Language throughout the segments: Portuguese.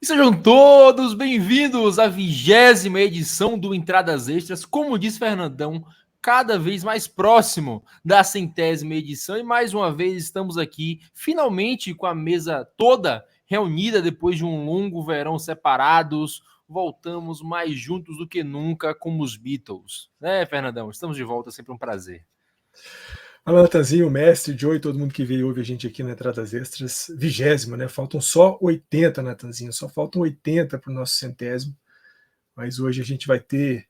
E sejam todos bem-vindos à 20ª edição do Entradas Extras. Como diz Fernandão, cada vez mais próximo da 100ª edição. E mais uma vez estamos aqui, finalmente com a mesa toda reunida depois de um longo verão separados. Voltamos mais juntos do que nunca como os Beatles. Né, Fernandão? Estamos de volta, sempre um prazer. Fala, Natanzinho, mestre, Joey, todo mundo que veio e ouve a gente aqui na Entradas Extras, 20ª, né? Faltam só 80, Natanzinho, só faltam 80 para o nosso 100º. Mas hoje a gente vai ter,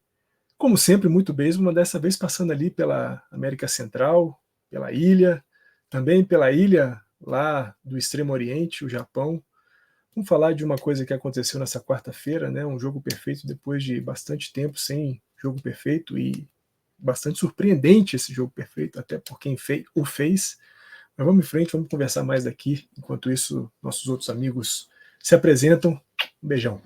como sempre, muito beisebol, mas dessa vez passando ali pela América Central, pela ilha, também pela ilha lá do Extremo Oriente, o Japão. Vamos falar de uma coisa que aconteceu nessa quarta-feira, né? Um jogo perfeito depois de bastante tempo sem jogo perfeito e bastante surpreendente esse jogo perfeito, até por quem o fez. Mas vamos em frente, vamos conversar mais daqui. Enquanto isso, nossos outros amigos se apresentam. Um beijão.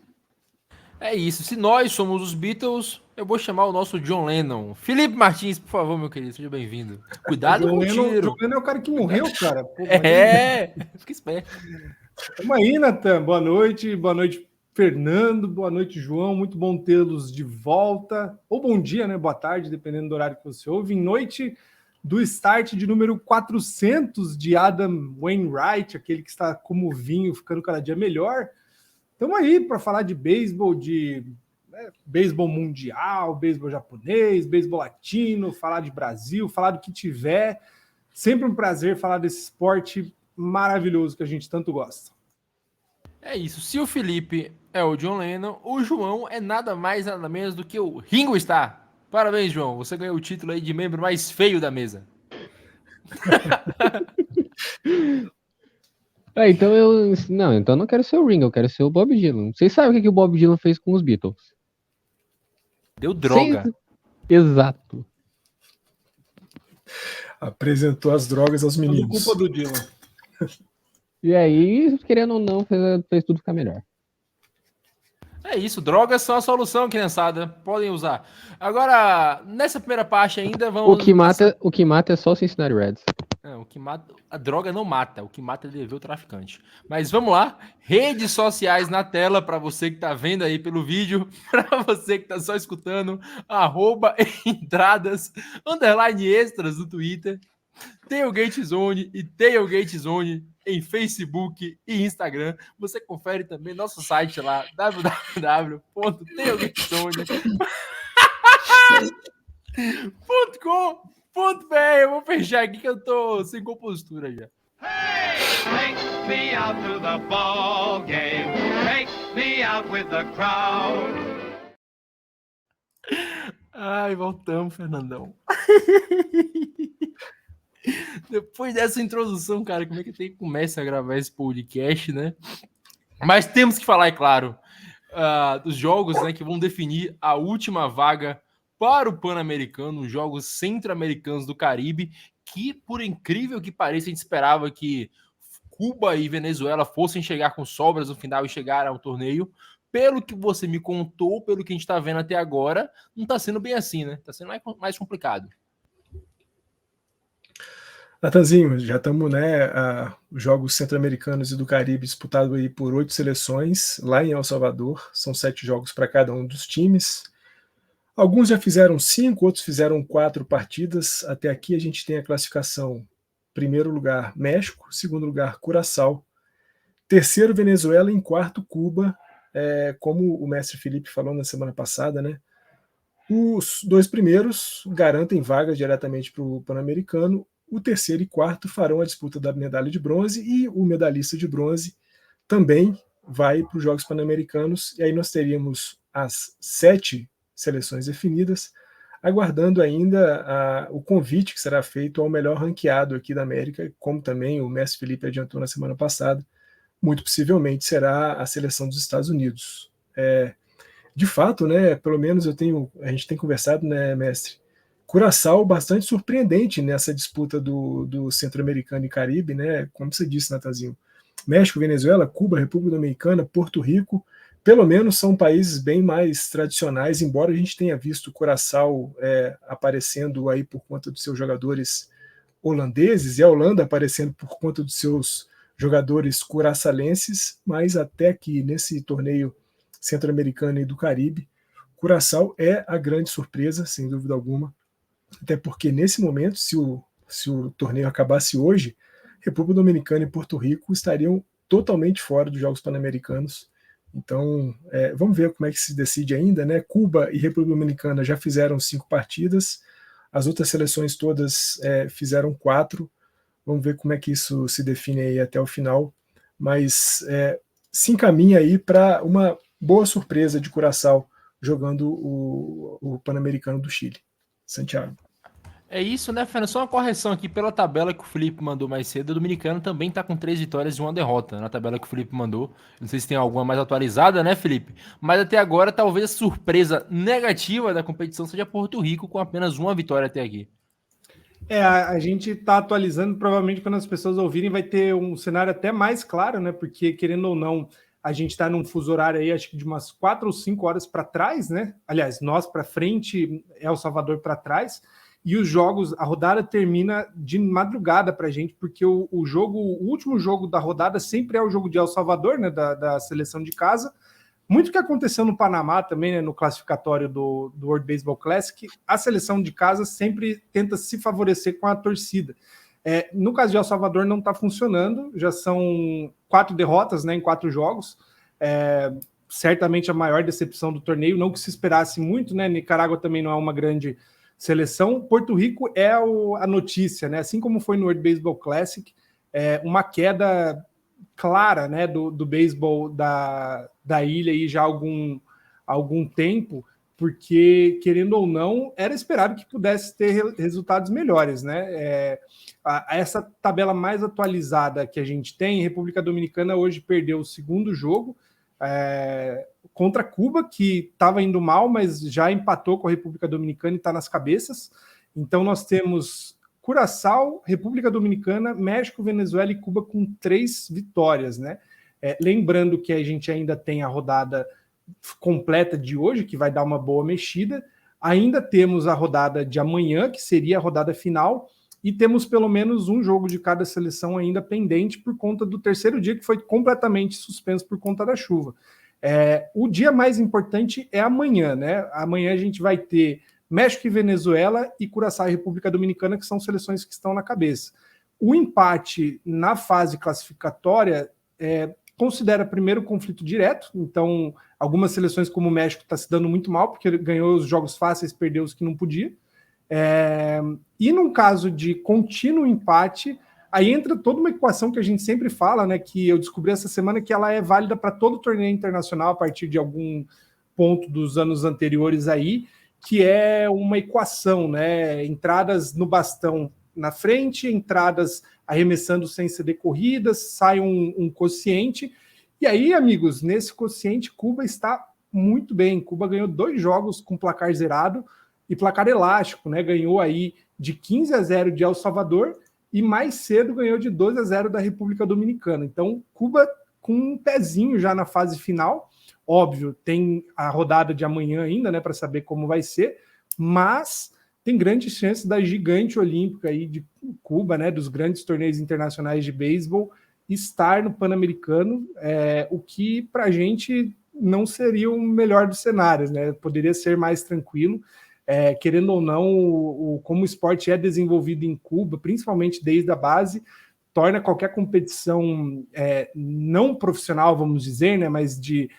É isso, se nós somos os Beatles, eu vou chamar o nosso John Lennon. Felipe Martins, por favor, meu querido, seja bem-vindo. Cuidado com o tiro. John Lennon é o cara que morreu, cara. Pô, fica esperto. Tamo aí, Natan. Boa noite, Fernando, boa noite, João. Muito bom tê-los de volta. Ou bom dia, né? Boa tarde, dependendo do horário que você ouve. Em noite do start de número 400 de Adam Wainwright, aquele que está como vinho, ficando cada dia melhor. Estamos aí para falar de beisebol, beisebol mundial, beisebol japonês, beisebol latino, falar de Brasil, falar do que tiver. Sempre um prazer falar desse esporte maravilhoso que a gente tanto gosta. É isso. Se o Felipe é o John Lennon, o João é nada mais nada menos do que o Ringo Starr. Parabéns, João. Você ganhou o título aí de membro mais feio da mesa. Então eu não quero ser o Ringo, eu quero ser o Bob Dylan. Vocês sabem o que o Bob Dylan fez com os Beatles? Deu droga. Exato. Apresentou as drogas aos meninos. Tudo culpa do Dylan. E aí, querendo ou não, fez tudo ficar melhor. É isso, drogas são a solução, criançada. Podem usar. Agora, nessa primeira parte ainda, vamos... O que mata é só o Cincinnati Reds. O que mata, a droga não mata, o que mata é dever o traficante. Mas vamos lá, redes sociais na tela para você que tá vendo aí pelo vídeo, para você que tá só escutando, @entradas _extras no Twitter, Tailgate Zone e Tailgate Zone em Facebook e Instagram. Você confere também nosso site lá, www.tailgatezone.com.br. Eu vou fechar aqui que eu tô sem compostura já. Hey, take me out to the ball game. Take me out with the crowd. Ai, voltamos, Fernandão. Depois dessa introdução, cara, como é que tem que começar a gravar esse podcast, né? Mas temos que falar, é claro, dos jogos, né, que vão definir a última vaga para o Pan-Americano, os Jogos Centro-Americanos do Caribe, que, por incrível que pareça, a gente esperava que Cuba e Venezuela fossem chegar com sobras no final e chegar ao torneio. Pelo que você me contou, pelo que a gente está vendo até agora, não está sendo bem assim, né? Está sendo mais complicado. Natanzinho, já estamos, né, os Jogos Centro-Americanos e do Caribe disputados aí por 8 seleções, lá em El Salvador. São 7 jogos para cada um dos times. Alguns já fizeram 5, outros fizeram 4 partidas. Até aqui a gente tem a classificação: primeiro lugar, México; segundo lugar, Curaçao; terceiro, Venezuela; em quarto, Cuba. Como o mestre Felipe falou na semana passada, né? Os 2 primeiros garantem vagas diretamente para o Pan-Americano. O terceiro e quarto farão a disputa da medalha de bronze e o medalhista de bronze também vai para os Jogos Pan-Americanos. E aí nós teríamos as 7 seleções definidas, aguardando ainda o convite que será feito ao melhor ranqueado aqui da América, como também o mestre Felipe adiantou na semana passada. Muito possivelmente será a seleção dos Estados Unidos. De fato, né, pelo menos a gente tem conversado, né, mestre, Curaçao bastante surpreendente nessa disputa do Centro-Americano e Caribe, né, como você disse, Natanzinho. México, Venezuela, Cuba, República Dominicana, Porto Rico, pelo menos são países bem mais tradicionais, embora a gente tenha visto Curaçao aparecendo aí por conta dos seus jogadores holandeses e a Holanda aparecendo por conta dos seus jogadores curaçalenses, mas até que nesse torneio centro-americano e do Caribe, Curaçao é a grande surpresa, sem dúvida alguma, até porque nesse momento, se o torneio acabasse hoje, República Dominicana e Porto Rico estariam totalmente fora dos Jogos Pan-Americanos. Então, vamos ver como é que se decide ainda, né? Cuba e República Dominicana já fizeram 5 partidas, as outras seleções todas fizeram 4. Vamos ver como é que isso se define aí até o final, mas se encaminha aí para uma boa surpresa de Curaçao jogando o Pan-Americano do Chile. Santiago. É isso, né, Fernando? Só uma correção aqui pela tabela que o Felipe mandou mais cedo. O Dominicano também tá com 3 vitórias e 1 derrota na tabela que o Felipe mandou. Não sei se tem alguma mais atualizada, né, Felipe? Mas até agora, talvez a surpresa negativa da competição seja Porto Rico, com apenas 1 vitória até aqui. A gente está atualizando, provavelmente quando as pessoas ouvirem vai ter um cenário até mais claro, né? Porque, querendo ou não, a gente está num fuso horário aí, acho que de umas 4 ou 5 horas para trás, né? Aliás, nós para frente, El Salvador para trás. E os jogos, a rodada termina de madrugada para a gente, porque o último jogo da rodada sempre é o jogo de El Salvador, né, da seleção de casa. Muito que aconteceu no Panamá também, né, no classificatório do World Baseball Classic, a seleção de casa sempre tenta se favorecer com a torcida. No caso de El Salvador não está funcionando, já são 4 derrotas, né, em 4 jogos. Certamente a maior decepção do torneio, não que se esperasse muito, né? Nicarágua também não é uma grande seleção. Porto Rico é a notícia, né? Assim como foi no World Baseball Classic, uma queda clara, né, do beisebol da ilha aí já há algum tempo, porque, querendo ou não, era esperado que pudesse ter resultados melhores, né? Essa tabela mais atualizada que a gente tem, República Dominicana hoje perdeu o segundo jogo contra Cuba, que estava indo mal, mas já empatou com a República Dominicana e está nas cabeças. Então nós temos Curaçao, República Dominicana, México, Venezuela e Cuba com 3 vitórias, né? Lembrando que a gente ainda tem a rodada completa de hoje, que vai dar uma boa mexida. Ainda temos a rodada de amanhã, que seria a rodada final, e temos pelo menos um jogo de cada seleção ainda pendente por conta do terceiro dia, que foi completamente suspenso por conta da chuva. O dia mais importante é amanhã, né? Amanhã a gente vai ter México e Venezuela e Curaçao e República Dominicana, que são seleções que estão na cabeça. O empate na fase classificatória considera primeiro conflito direto, então algumas seleções como o México está se dando muito mal, porque ganhou os jogos fáceis, perdeu os que não podia. E num caso de contínuo empate, aí entra toda uma equação que a gente sempre fala, né, que eu descobri essa semana que ela é válida para todo torneio internacional a partir de algum ponto dos anos anteriores aí, que é uma equação, né? Entradas no bastão na frente, entradas arremessando sem ceder corridas, sai um quociente. E aí, amigos, nesse quociente, Cuba está muito bem. Cuba ganhou 2 jogos com placar zerado e placar elástico, né? Ganhou aí de 15-0 de El Salvador e mais cedo ganhou de 2-0 da República Dominicana. Então, Cuba com um pezinho já na fase final. Óbvio, tem a rodada de amanhã ainda, né, para saber como vai ser, mas tem grandes chances da gigante olímpica aí de Cuba, né, dos grandes torneios internacionais de beisebol, estar no Pan-Americano, o que para a gente não seria o melhor dos cenários, né? Poderia ser mais tranquilo. Querendo ou não, como o esporte é desenvolvido em Cuba, principalmente desde a base, torna qualquer competição não profissional, vamos dizer, né, mas de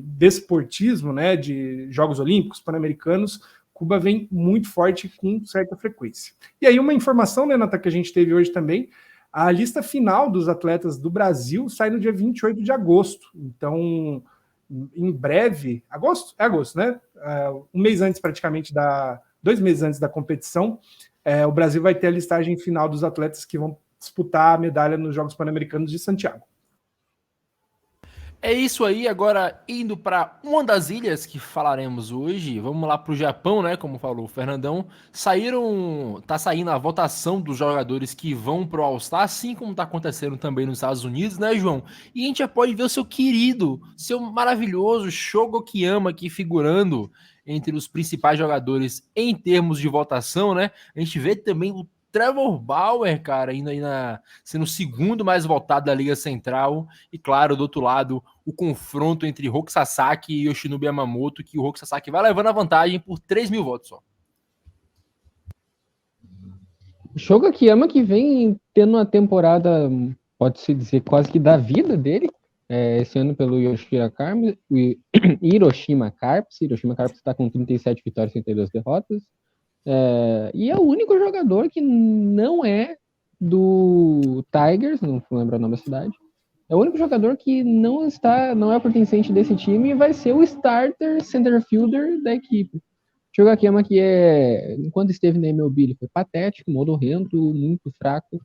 desportismo, né, de Jogos Olímpicos, Pan-Americanos, Cuba vem muito forte com certa frequência. E aí uma informação, né, Nata, que a gente teve hoje também, a lista final dos atletas do Brasil sai no dia 28 de agosto. Então, em breve, agosto, né? Um mês antes, praticamente, 2 meses antes da competição, o Brasil vai ter a listagem final dos atletas que vão disputar a medalha nos Jogos Pan-Americanos de Santiago. É isso aí, agora indo para uma das ilhas que falaremos hoje, vamos lá para o Japão, né, como falou o Fernandão, tá saindo a votação dos jogadores que vão pro All-Star, assim como tá acontecendo também nos Estados Unidos, né, João? E a gente já pode ver o seu querido, seu maravilhoso Shogo Okiyama aqui figurando entre os principais jogadores em termos de votação, né? A gente vê também o Trevor Bauer, cara, indo aí sendo o segundo mais votado da Liga Central. E claro, do outro lado, o confronto entre Roku Sasaki e Yoshinobu Yamamoto, que o Roku Sasaki vai levando a vantagem por 3.000 votos só. Shogo Akiyama que vem tendo uma temporada, pode-se dizer, quase que da vida dele. Esse ano pelo Hiroshima Carps. Hiroshima Carps está com 37 vitórias e 32 derrotas. E é o único jogador que não é do Tigers, não lembro o nome da cidade. É o único jogador que não é pertencente desse time e vai ser o starter center fielder da equipe. Shogo Akiyama que enquanto esteve na MLB, ele foi patético, modorrento, muito fraco.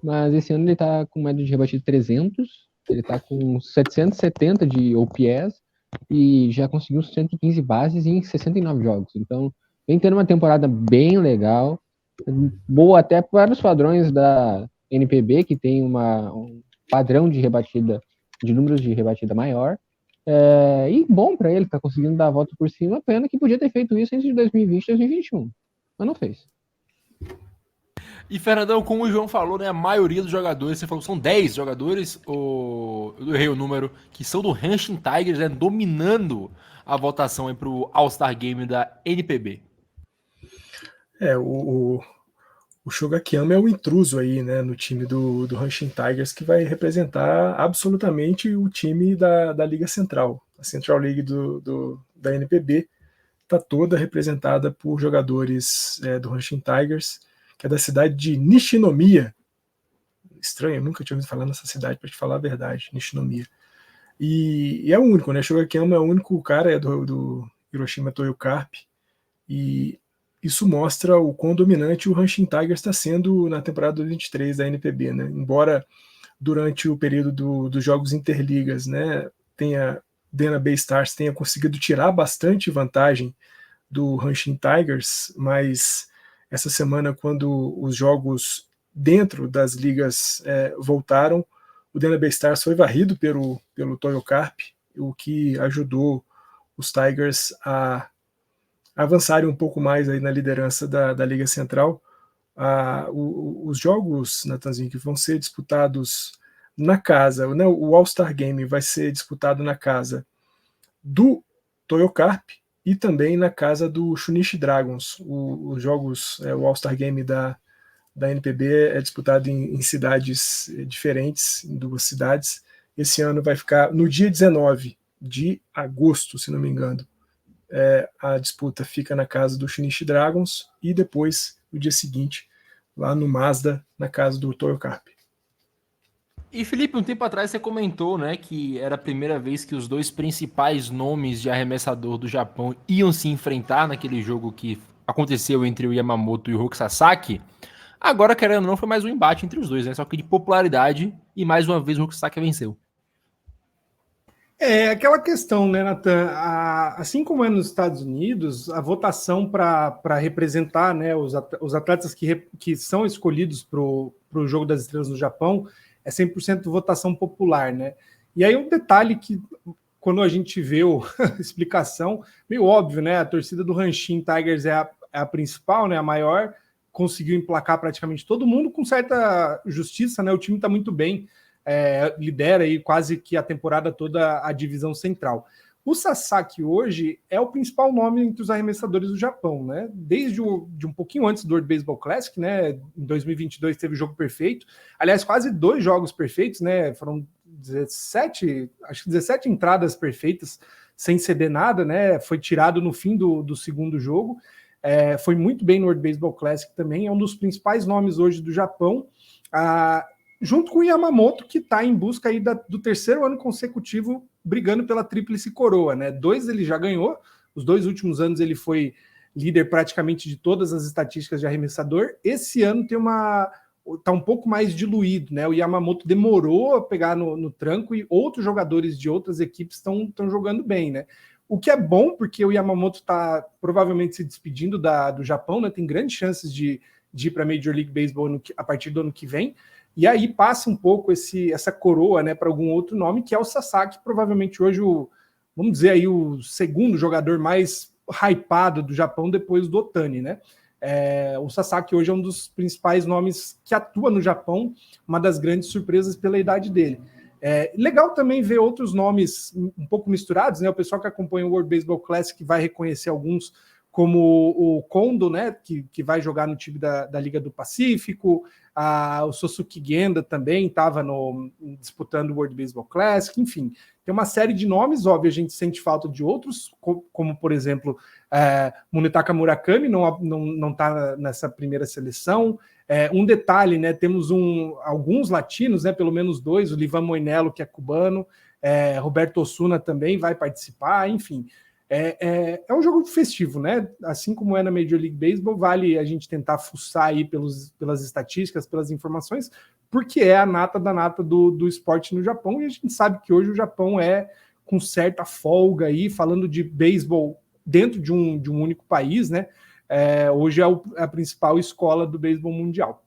Mas esse ano ele tá com média de rebatido 300, ele tá com 770 de OPS e já conseguiu 115 bases em 69 jogos. Então, vem tendo uma temporada bem legal, boa até para os padrões da NPB, que tem um padrão de rebatida, de números de rebatida maior. E bom para ele, tá conseguindo dar a volta por cima. Pena que podia ter feito isso entre 2020 e 2021, mas não fez. E Fernandão, como o João falou, né, a maioria dos jogadores, você falou que são 10 jogadores, eu errei o número, que são do Hanshin Tigers, né, dominando a votação para o All-Star Game da NPB. O Shogo Akiyama é o intruso aí, né, no time do Hanshin Tigers, que vai representar absolutamente o time da Liga Central. A Central League da NPB está toda representada por jogadores do Hanshin Tigers, que é da cidade de Nishinomiya. Estranho, eu nunca tinha ouvido falar nessa cidade, para te falar a verdade, Nishinomiya. E é o único, né? Shogo Akiyama é o único cara do Hiroshima Toyo Carp, e isso mostra o quão dominante o Hanshin Tigers está sendo na temporada 23 da NPB, né? Embora durante o período dos jogos interligas, né, Dana Bay Stars tenha conseguido tirar bastante vantagem do Hanshin Tigers, mas essa semana, quando os jogos dentro das ligas voltaram, o Dana Bay Stars foi varrido pelo Toyo Carp, o que ajudou os Tigers a avançarem um pouco mais aí na liderança da Liga Central. Os jogos, Natanzinho, que vão ser disputados na casa, né, o All-Star Game vai ser disputado na casa do Toyo Carp e também na casa do Shunichi Dragons. Os jogos, o All-Star Game da NPB é disputado em cidades diferentes, em 2 cidades. Esse ano vai ficar no dia 19 de agosto, se não me engano. A disputa fica na casa do Shunichi Dragons e depois, no dia seguinte, lá no Mazda, na casa do Toyo Carp. E Felipe, um tempo atrás você comentou, né, que era a primeira vez que os 2 principais nomes de arremessador do Japão iam se enfrentar naquele jogo que aconteceu entre o Yamamoto e o Roku Sasaki. Agora, querendo ou não, foi mais um embate entre os dois, né? Só que de popularidade, e mais uma vez o Roku Sasaki venceu. Aquela questão, né, Nathan? Assim como é nos Estados Unidos, a votação para representar, né, os atletas que são escolhidos para o Jogo das Estrelas no Japão é 100% votação popular, né? E aí um detalhe que, quando a gente vê a explicação, meio óbvio, né? A torcida do Hanshin Tigers é a principal, né, a maior, conseguiu emplacar praticamente todo mundo com certa justiça, né? O time está muito bem, lidera aí quase que a temporada toda a divisão central. O Sasaki hoje é o principal nome entre os arremessadores do Japão, né? Desde de um pouquinho antes do World Baseball Classic, né? Em 2022 teve o jogo perfeito. Aliás, quase 2 jogos perfeitos, né? Foram 17 entradas perfeitas, sem ceder nada, né? Foi tirado no fim do segundo jogo. Foi muito bem no World Baseball Classic também. É um dos principais nomes hoje do Japão. Junto com o Yamamoto, que está em busca aí do 3º ano consecutivo brigando pela tríplice coroa, né? 2 ele já ganhou, os 2 últimos anos ele foi líder praticamente de todas as estatísticas de arremessador. Esse ano tá um pouco mais diluído, né? O Yamamoto demorou a pegar no tranco e outros jogadores de outras equipes estão jogando bem, né? O que é bom, porque o Yamamoto está provavelmente se despedindo do Japão, né? Tem grandes chances de ir para a Major League Baseball a partir do ano que vem. E aí passa um pouco essa coroa, né, para algum outro nome, que é o Sasaki, provavelmente hoje vamos dizer aí, o segundo jogador mais hypado do Japão depois do Otani, né? O Sasaki hoje é um dos principais nomes que atua no Japão, uma das grandes surpresas pela idade dele. Legal também ver outros nomes um pouco misturados, né? O pessoal que acompanha o World Baseball Classic vai reconhecer alguns, como o Kondo, né? Que vai jogar no time da Liga do Pacífico, o Sosuke Genda também estava disputando o World Baseball Classic, enfim. Tem uma série de nomes, óbvio, a gente sente falta de outros, como por exemplo, Munetaka Murakami não está nessa primeira seleção. Um detalhe, né? Temos alguns latinos, né? Pelo menos 2, o Livan Moinelo, que é cubano, Roberto Osuna também vai participar, enfim. É um jogo festivo, né? Assim como é na Major League Baseball, vale a gente tentar fuçar aí pelas estatísticas, pelas informações, porque é a nata da nata do esporte no Japão, e a gente sabe que hoje o Japão com certa folga aí, falando de beisebol dentro de um único país, né? Hoje é a principal escola do beisebol mundial.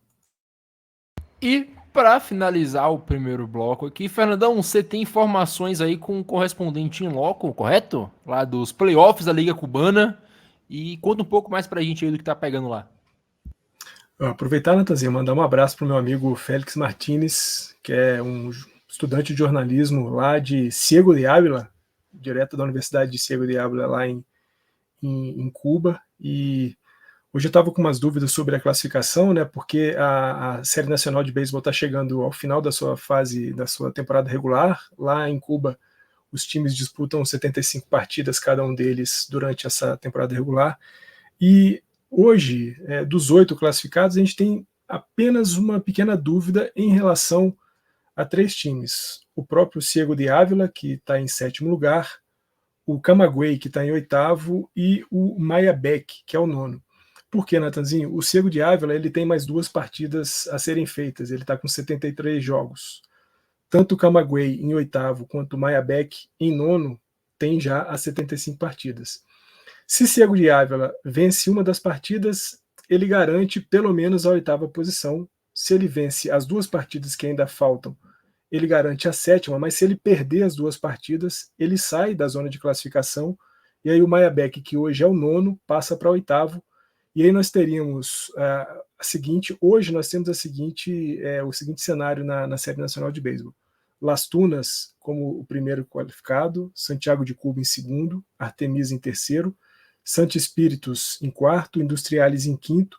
E para finalizar o primeiro bloco aqui, Fernandão, você tem informações aí com o correspondente em loco, correto? Lá dos playoffs da Liga Cubana. E conta um pouco mais pra gente aí do que tá pegando lá. Aproveitar, Natanzinho, mandar um abraço para o meu amigo Félix Martínez, que é um estudante de jornalismo lá de Ciego de Ávila, direto da Universidade de Ciego de Ávila, lá em Cuba. E hoje eu estava com umas dúvidas sobre a classificação, né? Porque a Série Nacional de Beisebol está chegando ao final da sua fase, da sua temporada regular. Lá em Cuba, os times disputam 75 partidas, cada um deles, durante essa temporada regular. E hoje, dos 8 classificados, a gente tem apenas uma pequena dúvida em relação a 3 times. O próprio Ciego de Ávila, que está em 7º lugar, o Camagüey, que está em 8º, e o Mayabec, que é o 9º. Por que, Natanzinho? O Ciego de Ávila ele tem mais 2 partidas a serem feitas, ele está com 73 jogos. Tanto o Camagüey em 8º quanto o Mayabec em 9º tem já as 75 partidas. Se Ciego de Ávila vence uma das partidas, ele garante pelo menos a 8ª posição. Se ele vence as 2 partidas que ainda faltam, ele garante a 7ª, mas se ele perder as 2 partidas, ele sai da zona de classificação, e aí o Mayabec, que hoje é o 9º, passa para 8º, e aí nós teríamos hoje nós temos o seguinte cenário na Série Nacional de Beisebol. Las Tunas como o primeiro qualificado, Santiago de Cuba em 2º, Artemisa em 3º, Santo Espíritus em 4º, Industriales em 5º,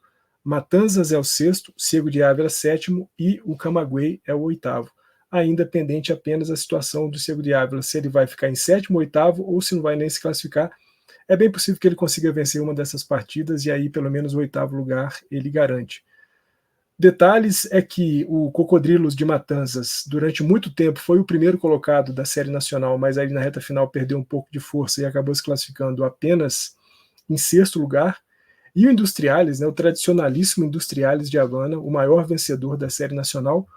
Matanzas é o 6º, Ciego de Ávila 7º e o Camagüey é o 8º. Ainda pendente apenas a situação do Ciego de Ávila, se ele vai ficar em 7º, 8º ou se não vai nem se classificar. É bem possível que ele consiga vencer uma dessas partidas e aí pelo menos o 8º lugar ele garante. Detalhes é que o Cocodrilos de Matanzas durante muito tempo foi o primeiro colocado da Série Nacional, mas aí na reta final perdeu um pouco de força e acabou se classificando apenas em 6º lugar. E o Industriales, né, o tradicionalíssimo Industriales de Havana, o maior vencedor da Série Nacional,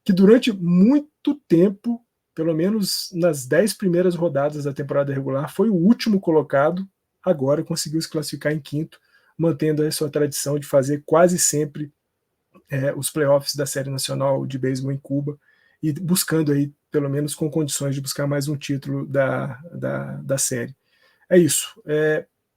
que durante muito tempo, pelo menos nas 10 primeiras rodadas da temporada regular, foi o último colocado, agora conseguiu se classificar em 5º, mantendo a sua tradição de fazer quase sempre os playoffs da Série Nacional de Beisebol em Cuba, e buscando aí, pelo menos com condições de buscar mais um título da série. É isso.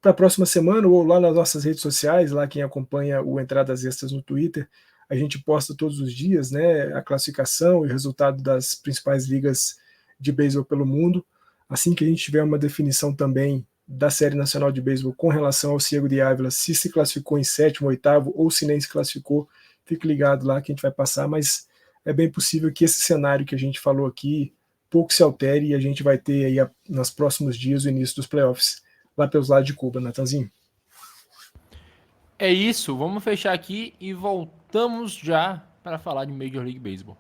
Para a próxima semana, ou lá nas nossas redes sociais, lá quem acompanha o Entradas Extras no Twitter, a gente posta todos os dias, né, a classificação e o resultado das principais ligas de beisebol pelo mundo. Assim que a gente tiver uma definição também da Série Nacional de Beisebol com relação ao Ciego de Ávila, se classificou em 7º, 8º, ou se nem se classificou, fique ligado lá que a gente vai passar, mas é bem possível que esse cenário que a gente falou aqui pouco se altere e a gente vai ter aí nos próximos dias o início dos playoffs lá pelos lados de Cuba, Natanzinho. É isso, vamos fechar aqui e voltamos já para falar de Major League Baseball.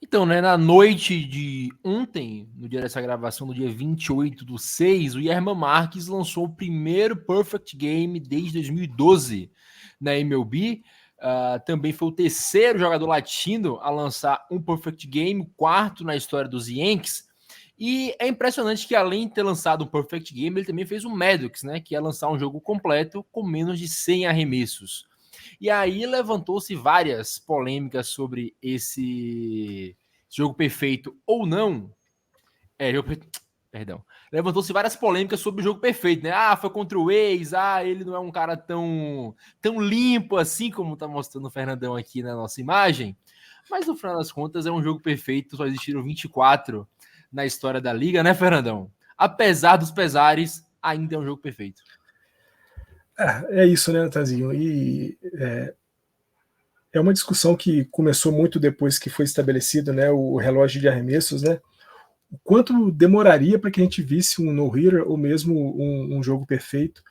Então, né, na noite de ontem, no dia dessa gravação, no dia 28/6, o Yerman Marques lançou o primeiro Perfect Game desde 2012 na MLB. Também foi o terceiro jogador latino a lançar um Perfect Game, o 4º na história dos Yankees. E é impressionante que, além de ter lançado um Perfect Game, ele também fez um Maddox, né, que é lançar um jogo completo com menos de 100 arremessos. E aí levantou-se várias polêmicas sobre esse jogo perfeito ou não, perdão, levantou-se várias polêmicas sobre o jogo perfeito, né? Ah, foi contra o ex, ele não é um cara tão limpo assim como tá mostrando o Fernandão aqui na nossa imagem, mas no final das contas é um jogo perfeito, só existiram 24 na história da liga, né, Fernandão? Apesar dos pesares, ainda é um jogo perfeito. É isso, né, Natanzinho? E é uma discussão que começou muito depois que foi estabelecido, né, o relógio de arremessos, né? O quanto demoraria para que a gente visse um no-hitter ou mesmo um jogo perfeito.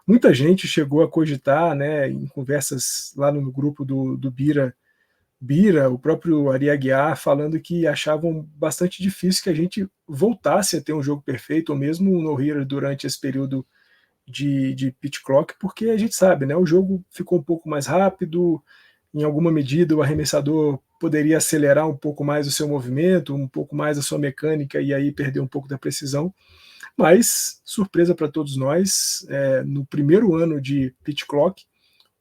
Muita gente chegou a cogitar, né, em conversas lá no grupo do Bira, o próprio Ari Aguiar, falando que achavam bastante difícil que a gente voltasse a ter um jogo perfeito, ou mesmo um no-hitter durante esse período de pitch clock, porque a gente sabe, né, o jogo ficou um pouco mais rápido, em alguma medida o arremessador poderia acelerar um pouco mais o seu movimento, um pouco mais a sua mecânica e aí perder um pouco da precisão, mas surpresa para todos nós, no primeiro ano de pitch clock,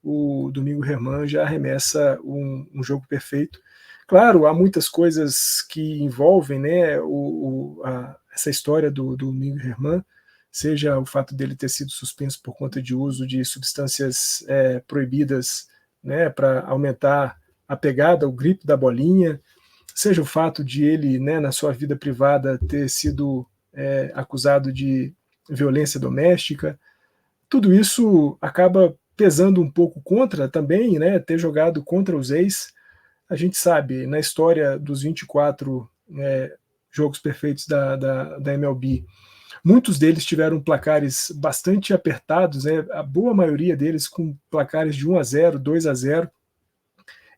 o Domingo Germán já arremessa um jogo perfeito. Claro, há muitas coisas que envolvem, né, essa história do Domingo Germán, seja o fato dele ter sido suspenso por conta de uso de substâncias proibidas, né, para aumentar a pegada, o grip da bolinha, seja o fato de ele, né, na sua vida privada, ter sido acusado de violência doméstica. Tudo isso acaba pesando um pouco contra também, né, ter jogado contra os ex. A gente sabe, na história dos 24 jogos perfeitos da MLB, muitos deles tiveram placares bastante apertados, né? A boa maioria deles com placares de 1-0, 2-0.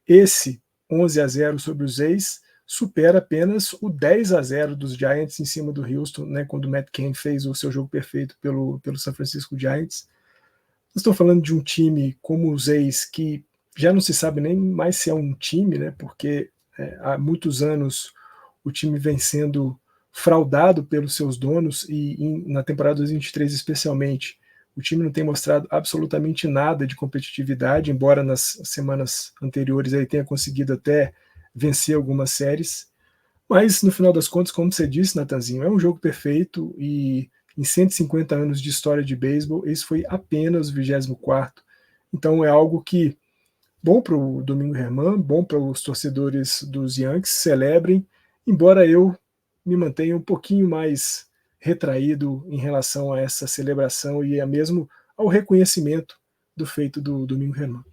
Esse 11-0 sobre os A's supera apenas o 10-0 dos Giants em cima do Houston, né? Quando o Matt Cain fez o seu jogo perfeito pelo San Francisco Giants. Estou falando de um time como os A's que já não se sabe nem mais se é um time, né? Porque há muitos anos o time vem sendo fraudado pelos seus donos e na temporada 2023 especialmente, o time não tem mostrado absolutamente nada de competitividade, embora nas semanas anteriores ele tenha conseguido até vencer algumas séries, mas no final das contas, como você disse, Natanzinho, é um jogo perfeito e em 150 anos de história de beisebol, esse foi apenas o 24º, então é algo que bom para o Domingo Germán, bom para os torcedores dos Yankees, celebrem, embora eu me mantenha um pouquinho mais retraído em relação a essa celebração e mesmo ao reconhecimento do feito do Domingo Germán.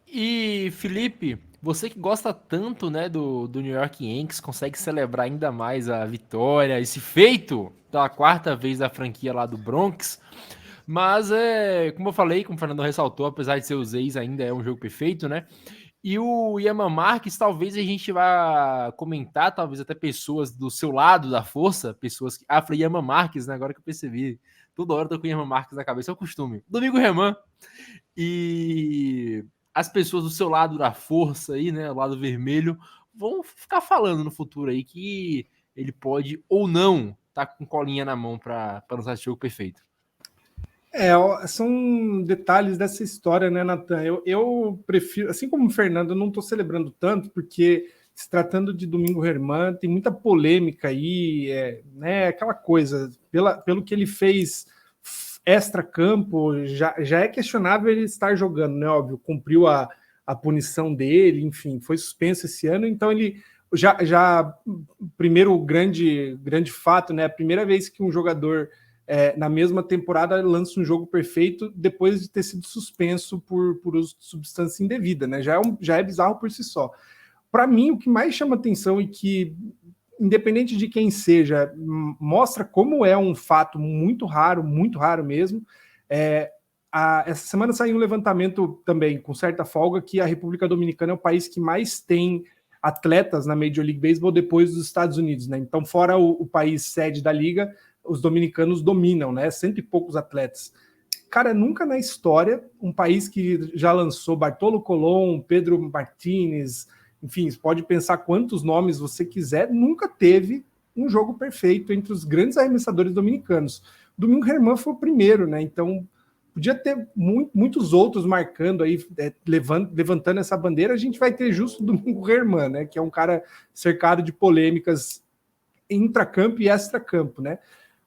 E, Felipe, você que gosta tanto, né, do New York Yankees, consegue celebrar ainda mais a vitória, esse feito da 4ª vez da franquia lá do Bronx, mas como eu falei, como o Fernando ressaltou, apesar de ser os ex, ainda é um jogo perfeito, né? E o Germán Márquez, talvez a gente vá comentar, talvez até pessoas do seu lado da força, pessoas que... falei Germán Márquez, né? Agora que eu percebi. Toda hora eu tô com o Germán Márquez na cabeça, é o costume. Domingo Germán. E as pessoas do seu lado da força aí, né? O lado vermelho, vão ficar falando no futuro aí que ele pode ou não tá com colinha na mão para lançar esse jogo perfeito. São detalhes dessa história, né, Natan? Eu prefiro, assim como o Fernando, eu não estou celebrando tanto, porque se tratando de Domingo Germán, tem muita polêmica aí, né, aquela coisa, pelo que ele fez extra-campo, já é questionável ele estar jogando, né, óbvio, cumpriu a punição dele, enfim, foi suspenso esse ano, então ele já primeiro grande fato, né, a primeira vez que um jogador na mesma temporada lança um jogo perfeito depois de ter sido suspenso por uso de substância indevida, né? Já é bizarro por si só. Para mim, o que mais chama atenção e que, independente de quem seja, mostra como é um fato muito raro mesmo, essa semana saiu um levantamento também, com certa folga, que a República Dominicana é o país que mais tem atletas na Major League Baseball depois dos Estados Unidos, né? Então, fora o país sede da liga, os dominicanos dominam, né? 100 e poucos atletas. Cara, nunca na história, um país que já lançou Bartolo Colón, Pedro Martínez, enfim, pode pensar quantos nomes você quiser, nunca teve um jogo perfeito entre os grandes arremessadores dominicanos. Domingo Germán foi o primeiro, né? Então, podia ter muitos outros marcando aí, levantando essa bandeira. A gente vai ter justo o Domingo Germán, né? Que é um cara cercado de polêmicas intracampo e extracampo, né?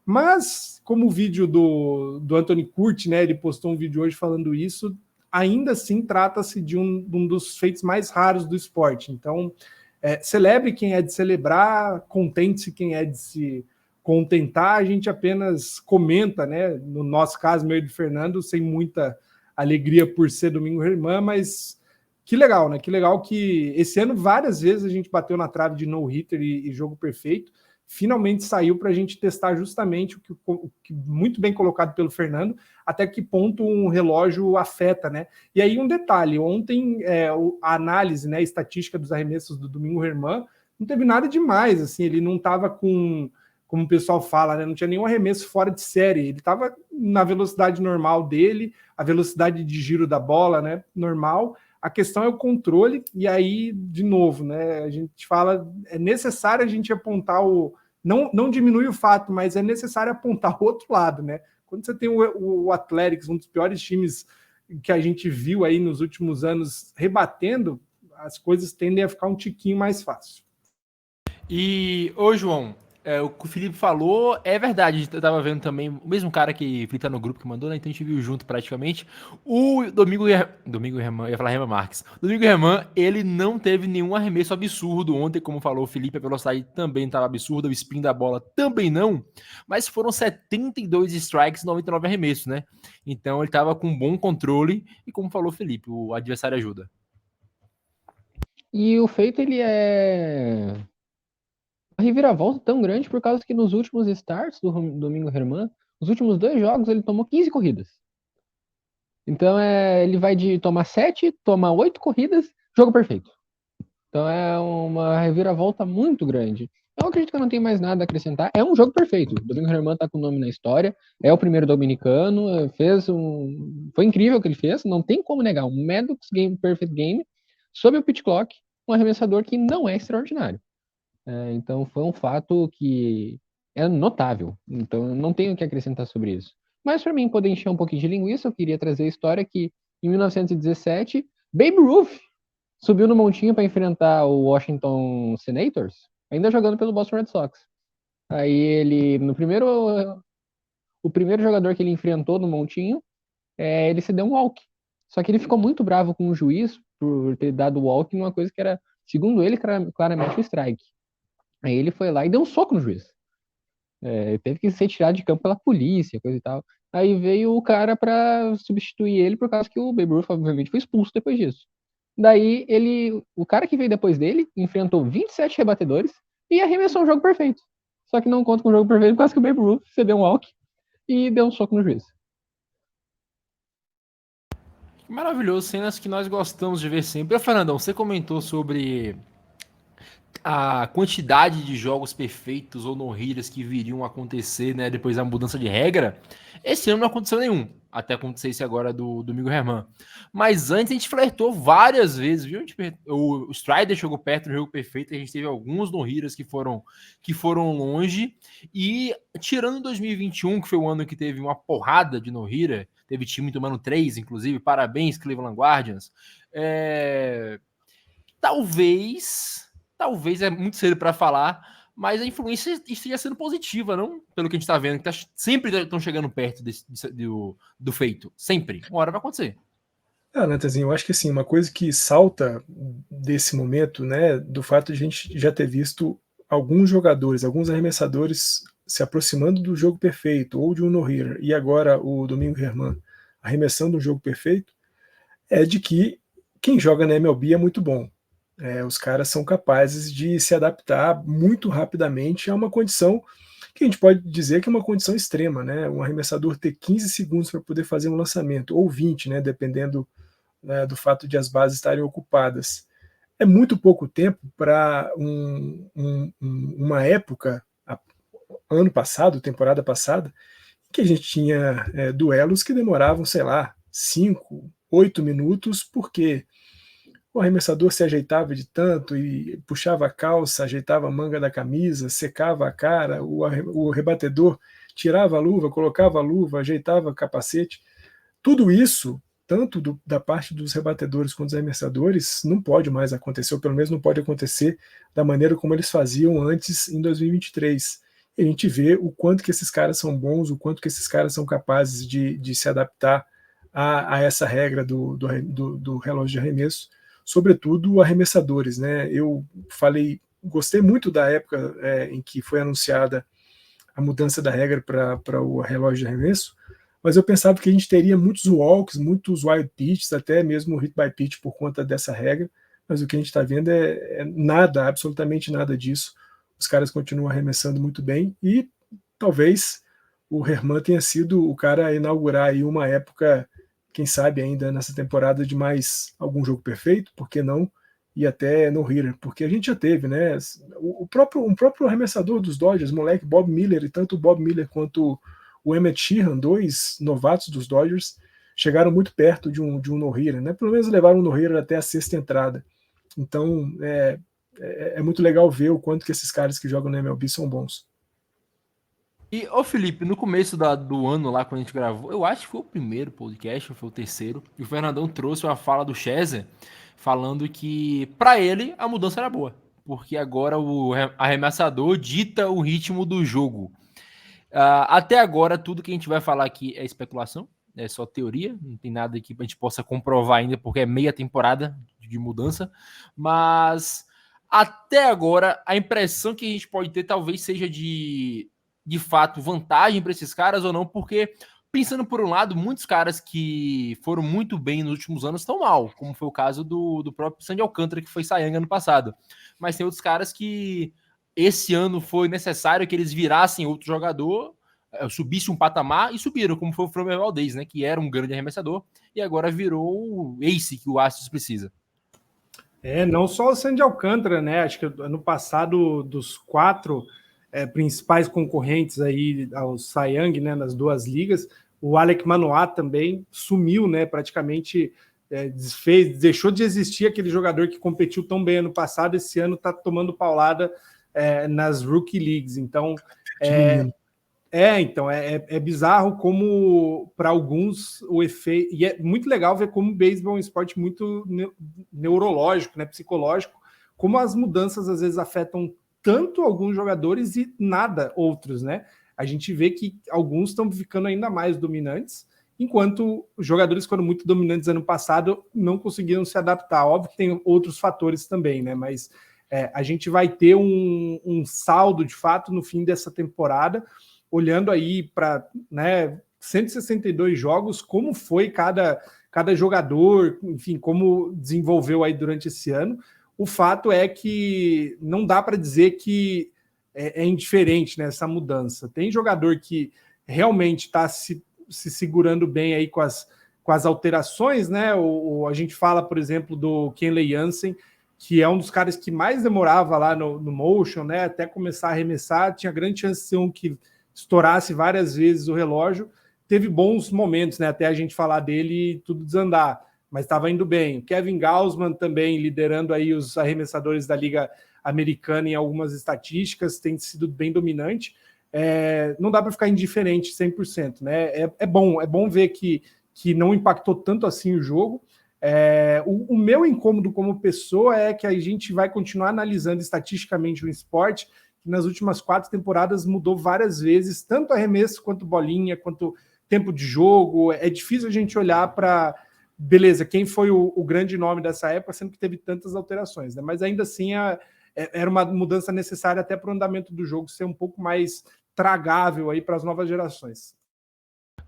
Mas, como o vídeo do Anthony Curti, né? Ele postou um vídeo hoje falando isso, ainda assim trata-se de um dos feitos mais raros do esporte. Então, celebre quem é de celebrar, contente-se quem é de se contentar. A gente apenas comenta, né? No nosso caso, meu e do Fernando, sem muita alegria por ser Domingo Germán, mas que legal, né? Que legal que esse ano várias vezes a gente bateu na trave de no-hitter e jogo perfeito. Finalmente saiu para a gente testar justamente o que muito bem colocado pelo Fernando, até que ponto um relógio afeta, né? E aí um detalhe, ontem a análise, né, estatística dos arremessos do Domingo Germán não teve nada demais, assim, ele não estava com, como o pessoal fala, né, não tinha nenhum arremesso fora de série, ele estava na velocidade normal dele, a velocidade de giro da bola, né, normal. A questão é o controle, e aí, de novo, né, a gente fala, é necessário a gente apontar não diminui o fato, mas é necessário apontar o outro lado, né? Quando você tem o Athletics, um dos piores times que a gente viu aí nos últimos anos rebatendo, as coisas tendem a ficar um tiquinho mais fácil. E, ô João, o que o Felipe falou é verdade. Eu tava vendo também, o mesmo cara que o Felipe tá no grupo que mandou, né? Então a gente viu junto praticamente. O Domingo Germán, eu ia falar Germán Marques. Domingo Germán, ele não teve nenhum arremesso absurdo ontem, como falou o Felipe. A velocidade também estava absurda, o spin da bola também não. Mas foram 72 strikes, 99 arremessos, né? Então ele tava com um bom controle. E como falou o Felipe, o adversário ajuda. E o feito, ele é uma reviravolta tão grande por causa que nos últimos starts do Domingo Germán, os últimos 2 jogos, ele tomou 15 corridas. Então ele vai de tomar 7, tomar 8 corridas, jogo perfeito. Então é uma reviravolta muito grande. Eu acredito que eu não tenho mais nada a acrescentar. É um jogo perfeito. O Domingo Germán tá com o nome na história. É o primeiro dominicano. Foi incrível o que ele fez. Não tem como negar. Um Maddox Game Perfect Game sob o pitch clock. Um arremessador que não é extraordinário. Então foi um fato que é notável. Então eu não tenho o que acrescentar sobre isso. Mas para mim poder encher um pouquinho de linguiça, eu queria trazer a história que em 1917, Babe Ruth subiu no montinho para enfrentar o Washington Senators, ainda jogando pelo Boston Red Sox. Aí ele, o primeiro jogador que ele enfrentou no montinho, ele se deu um walk. Só que ele ficou muito bravo com o juiz por ter dado o walk numa coisa que era, segundo ele, claramente um strike. Aí ele foi lá e deu um soco no juiz. Teve que ser tirado de campo pela polícia, coisa e tal. Aí veio o cara para substituir ele por causa que o Babe Ruth, obviamente, foi expulso depois disso. Daí o cara que veio depois dele enfrentou 27 rebatedores e arremessou um jogo perfeito. Só que não conta com um jogo perfeito por causa que o Babe Ruth cedeu um walk e deu um soco no juiz. Maravilhoso, cenas que nós gostamos de ver sempre. Fernandão, você comentou sobre a quantidade de jogos perfeitos ou no-hitters que viriam a acontecer, né, depois da mudança de regra. Esse ano não aconteceu nenhum, até acontecer esse agora do Domingo Germán. Mas antes a gente flertou várias vezes, viu? O Strider chegou perto do jogo perfeito, a gente teve alguns no-hitters que foram longe, e tirando 2021, que foi o ano que teve uma porrada de no-hitter, teve time tomando 3, inclusive, parabéns, Cleveland Guardians, talvez é muito cedo para falar, mas a influência esteja sendo positiva, não? Pelo que a gente está vendo, que sempre estão chegando perto do feito. Sempre. Uma hora vai acontecer. Natanzinho, eu acho que assim, uma coisa que salta desse momento, né, do fato de a gente já ter visto alguns jogadores, alguns arremessadores se aproximando do jogo perfeito, ou de um no-hitter, e agora o Domingo Germán arremessando um jogo perfeito, é de que quem joga na MLB é muito bom. Os caras são capazes de se adaptar muito rapidamente a uma condição que a gente pode dizer que é uma condição extrema, né? Um arremessador ter 15 segundos para poder fazer um lançamento, ou 20, né? Dependendo do fato de as bases estarem ocupadas. É muito pouco tempo para uma época, ano passado, temporada passada, que a gente tinha duelos que demoravam, sei lá, 5, 8 minutos, porque o arremessador se ajeitava de tanto e puxava a calça, ajeitava a manga da camisa, secava a cara, o rebatedor tirava a luva, colocava a luva, ajeitava o capacete. Tudo isso, tanto da parte dos rebatedores quanto dos arremessadores, não pode mais acontecer, ou pelo menos não pode acontecer da maneira como eles faziam antes em 2023. E a gente vê o quanto que esses caras são bons, o quanto que esses caras são capazes de se adaptar a essa regra do relógio de arremesso, sobretudo arremessadores, né? Eu gostei muito da época em que foi anunciada a mudança da regra para o relógio de arremesso, mas eu pensava que a gente teria muitos walks, muitos wild pitches, até mesmo hit by pitch por conta dessa regra, mas o que a gente está vendo é nada, absolutamente nada disso. Os caras continuam arremessando muito bem e talvez o Herman tenha sido o cara a inaugurar aí uma época, quem sabe ainda nessa temporada, de mais algum jogo perfeito, por que não? E até no hitter, porque a gente já teve, né? O próprio arremessador dos Dodgers, moleque Bob Miller, e tanto o Bob Miller quanto o Emmett Sheehan, 2 novatos dos Dodgers, chegaram muito perto de um no-hitter, né? Pelo menos levaram um no-hitter até a sexta entrada. Então é muito legal ver o quanto que esses caras que jogam na MLB são bons. E, ô Felipe, no começo do ano lá, quando a gente gravou, eu acho que foi o primeiro podcast, ou foi o terceiro, e o Fernandão trouxe uma fala do Scherzer, falando que, pra ele, a mudança era boa, porque agora o arremessador dita o ritmo do jogo. Até agora, tudo que a gente vai falar aqui é especulação, é só teoria, não tem nada que a gente possa comprovar ainda, porque é meia temporada de mudança, mas até agora, a impressão que a gente pode ter talvez seja de fato, vantagem para esses caras ou não, porque, pensando por um lado, muitos caras que foram muito bem nos últimos anos estão mal, como foi o caso do próprio Sandy Alcântara, que foi Cy Young ano passado. Mas tem outros caras que esse ano foi necessário que eles virassem outro jogador, subisse um patamar e subiram, como foi o Framber Valdez, né, que era um grande arremessador e agora virou o ace que o Astros precisa. Não só o Sandy Alcântara, né? Acho que ano passado, dos 4 principais concorrentes aí ao Cy Young, né, nas duas ligas, o Alek Manoah também sumiu, né? Praticamente deixou de existir aquele jogador que competiu tão bem ano passado, esse ano está tomando paulada nas Rookie Leagues. Então, é bizarro como, para alguns, o efeito... E é muito legal ver como o beisebol é um esporte muito neurológico, né, psicológico, como as mudanças às vezes afetam tanto alguns jogadores e nada outros, né? A gente vê que alguns estão ficando ainda mais dominantes, enquanto os jogadores que foram muito dominantes ano passado não conseguiram se adaptar. Óbvio que tem outros fatores também, né? Mas a gente vai ter um saldo, de fato, no fim dessa temporada, olhando aí para 162 jogos, como foi cada jogador, enfim, como desenvolveu aí durante esse ano. O fato é que não dá para dizer que é indiferente nessa mudança. Tem jogador que realmente está se segurando bem aí com as alterações, né? A gente fala, por exemplo, do Kenley Jansen, que é um dos caras que mais demorava lá no motion, né? Até começar a arremessar, tinha grande chance de ser um que estourasse várias vezes o relógio. Teve bons momentos, né? Até a gente falar dele e tudo desandar, mas estava indo bem. O Kevin Gausman também liderando aí os arremessadores da Liga Americana em algumas estatísticas, tem sido bem dominante. Não dá para ficar indiferente 100%, né? É bom ver que não impactou tanto assim o jogo. O meu incômodo como pessoa é que a gente vai continuar analisando estatisticamente o esporte, que nas últimas 4 temporadas mudou várias vezes, tanto arremesso quanto bolinha, quanto tempo de jogo. É difícil a gente olhar para, beleza, quem foi o grande nome dessa época, sendo que teve tantas alterações, né? Mas ainda assim era uma mudança necessária até para o andamento do jogo ser um pouco mais tragável aí para as novas gerações.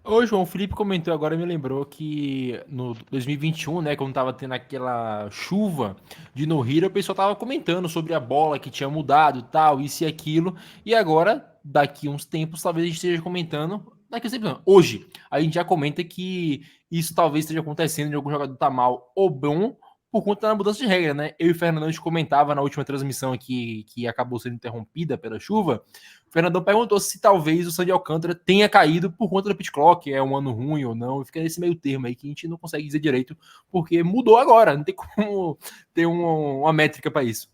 Ô, João, o Felipe comentou agora, me lembrou que no 2021, né, quando tava tendo aquela chuva de no-hitter, o pessoal tava comentando sobre a bola que tinha mudado, tal, isso e aquilo, e agora, daqui uns tempos, talvez a gente esteja comentando, hoje, a gente já comenta que isso talvez esteja acontecendo de algum jogador tá mal ou bom, por conta da mudança de regra, né? Eu e o Fernandão, a gente comentava na última transmissão aqui, que acabou sendo interrompida pela chuva. O Fernandão perguntou se talvez o Sandy Alcântara tenha caído por conta do pitch clock, é um ano ruim ou não, e fica nesse meio termo aí que a gente não consegue dizer direito, porque mudou agora, não tem como ter uma métrica para isso.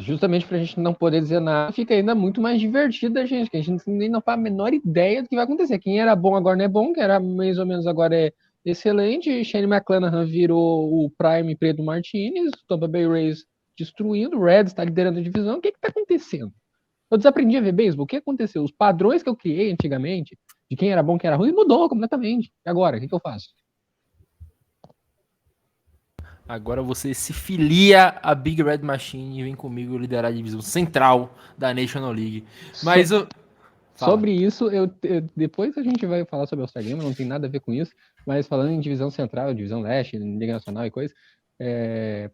Justamente pra gente não poder dizer nada, fica ainda muito mais divertido a gente, que a gente nem não faz a menor ideia do que vai acontecer. Quem era bom agora não é bom, quem era mais ou menos agora é excelente. Shane McClanahan virou o Prime Pedro Martinez, Tampa Bay Rays destruindo, o Reds está liderando a divisão. O que está acontecendo? Eu desaprendi a ver beisebol. O que aconteceu? Os padrões que eu criei antigamente, de quem era bom, quem era ruim, mudou completamente. E agora, o que eu faço? Agora você se filia a Big Red Machine e vem comigo liderar a divisão central da National League. Mas eu... Fala. Sobre isso, depois a gente vai falar sobre o All-Star Game, não tem nada a ver com isso, mas falando em divisão central, divisão leste, Liga Nacional e coisa,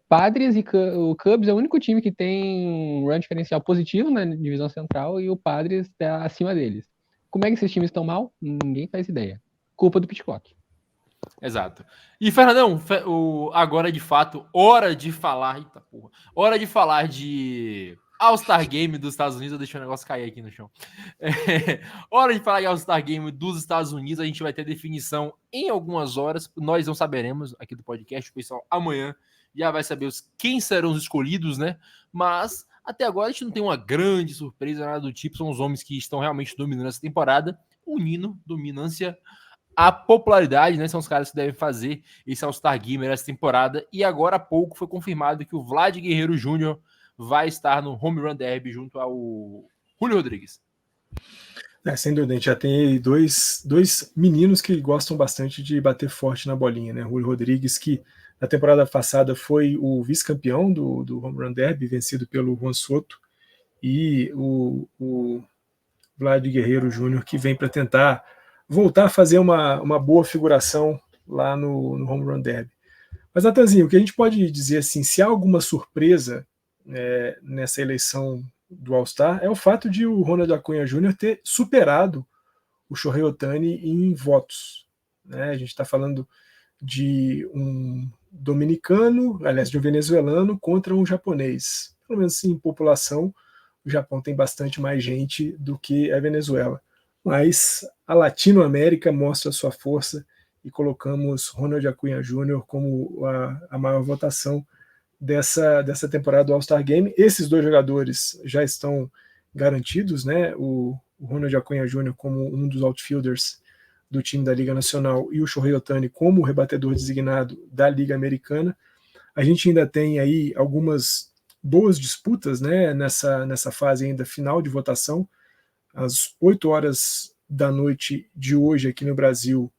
Padres e o Cubs é o único time que tem um run diferencial positivo na divisão central e o Padres está acima deles. Como é que esses times estão mal? Ninguém faz ideia. Culpa do Pitchcock. Exato. E, Fernandão, agora de fato, hora de falar. Eita porra. Hora de falar de All-Star Game dos Estados Unidos. Eu deixei o negócio cair aqui no chão. Hora de falar de All-Star Game dos Estados Unidos. A gente vai ter definição em algumas horas. Nós não saberemos aqui do podcast. O pessoal amanhã já vai saber quem serão os escolhidos, né? Mas até agora a gente não tem uma grande surpresa, nada do tipo. São os homens que estão realmente dominando essa temporada, unindo dominância a popularidade, né? São os caras que devem fazer esse All-Star Game essa temporada. E agora há pouco foi confirmado que o Vlad Guerreiro Jr. vai estar no Home Run Derby junto ao Julio Rodrigues. Sem dúvida, a gente já tem aí dois meninos que gostam bastante de bater forte na bolinha, né? Julio Rodrigues, que na temporada passada foi o vice-campeão do Home Run Derby, vencido pelo Juan Soto, e o Vlad Guerreiro Jr., que vem para tentar voltar a fazer uma boa figuração lá no Home Run Derby. Mas, Natanzinho, o que a gente pode dizer assim, se há alguma surpresa nessa eleição do All-Star, é o fato de o Ronald Acuna Jr. ter superado o Shohei Ohtani em votos. Né? A gente está falando de um dominicano, aliás, de um venezuelano contra um japonês. Pelo menos assim, em população, o Japão tem bastante mais gente do que a Venezuela. Mas a Latinoamérica mostra sua força e colocamos Ronald Acuna Jr. como a maior votação dessa temporada do All-Star Game. Esses dois jogadores já estão garantidos, né? O Ronald Acuna Jr. como um dos outfielders do time da Liga Nacional e o Shohei Ohtani como o rebatedor designado da Liga Americana. A gente ainda tem aí algumas boas disputas, né? Nessa fase ainda final de votação. Às 8 horas da noite de hoje aqui no Brasil,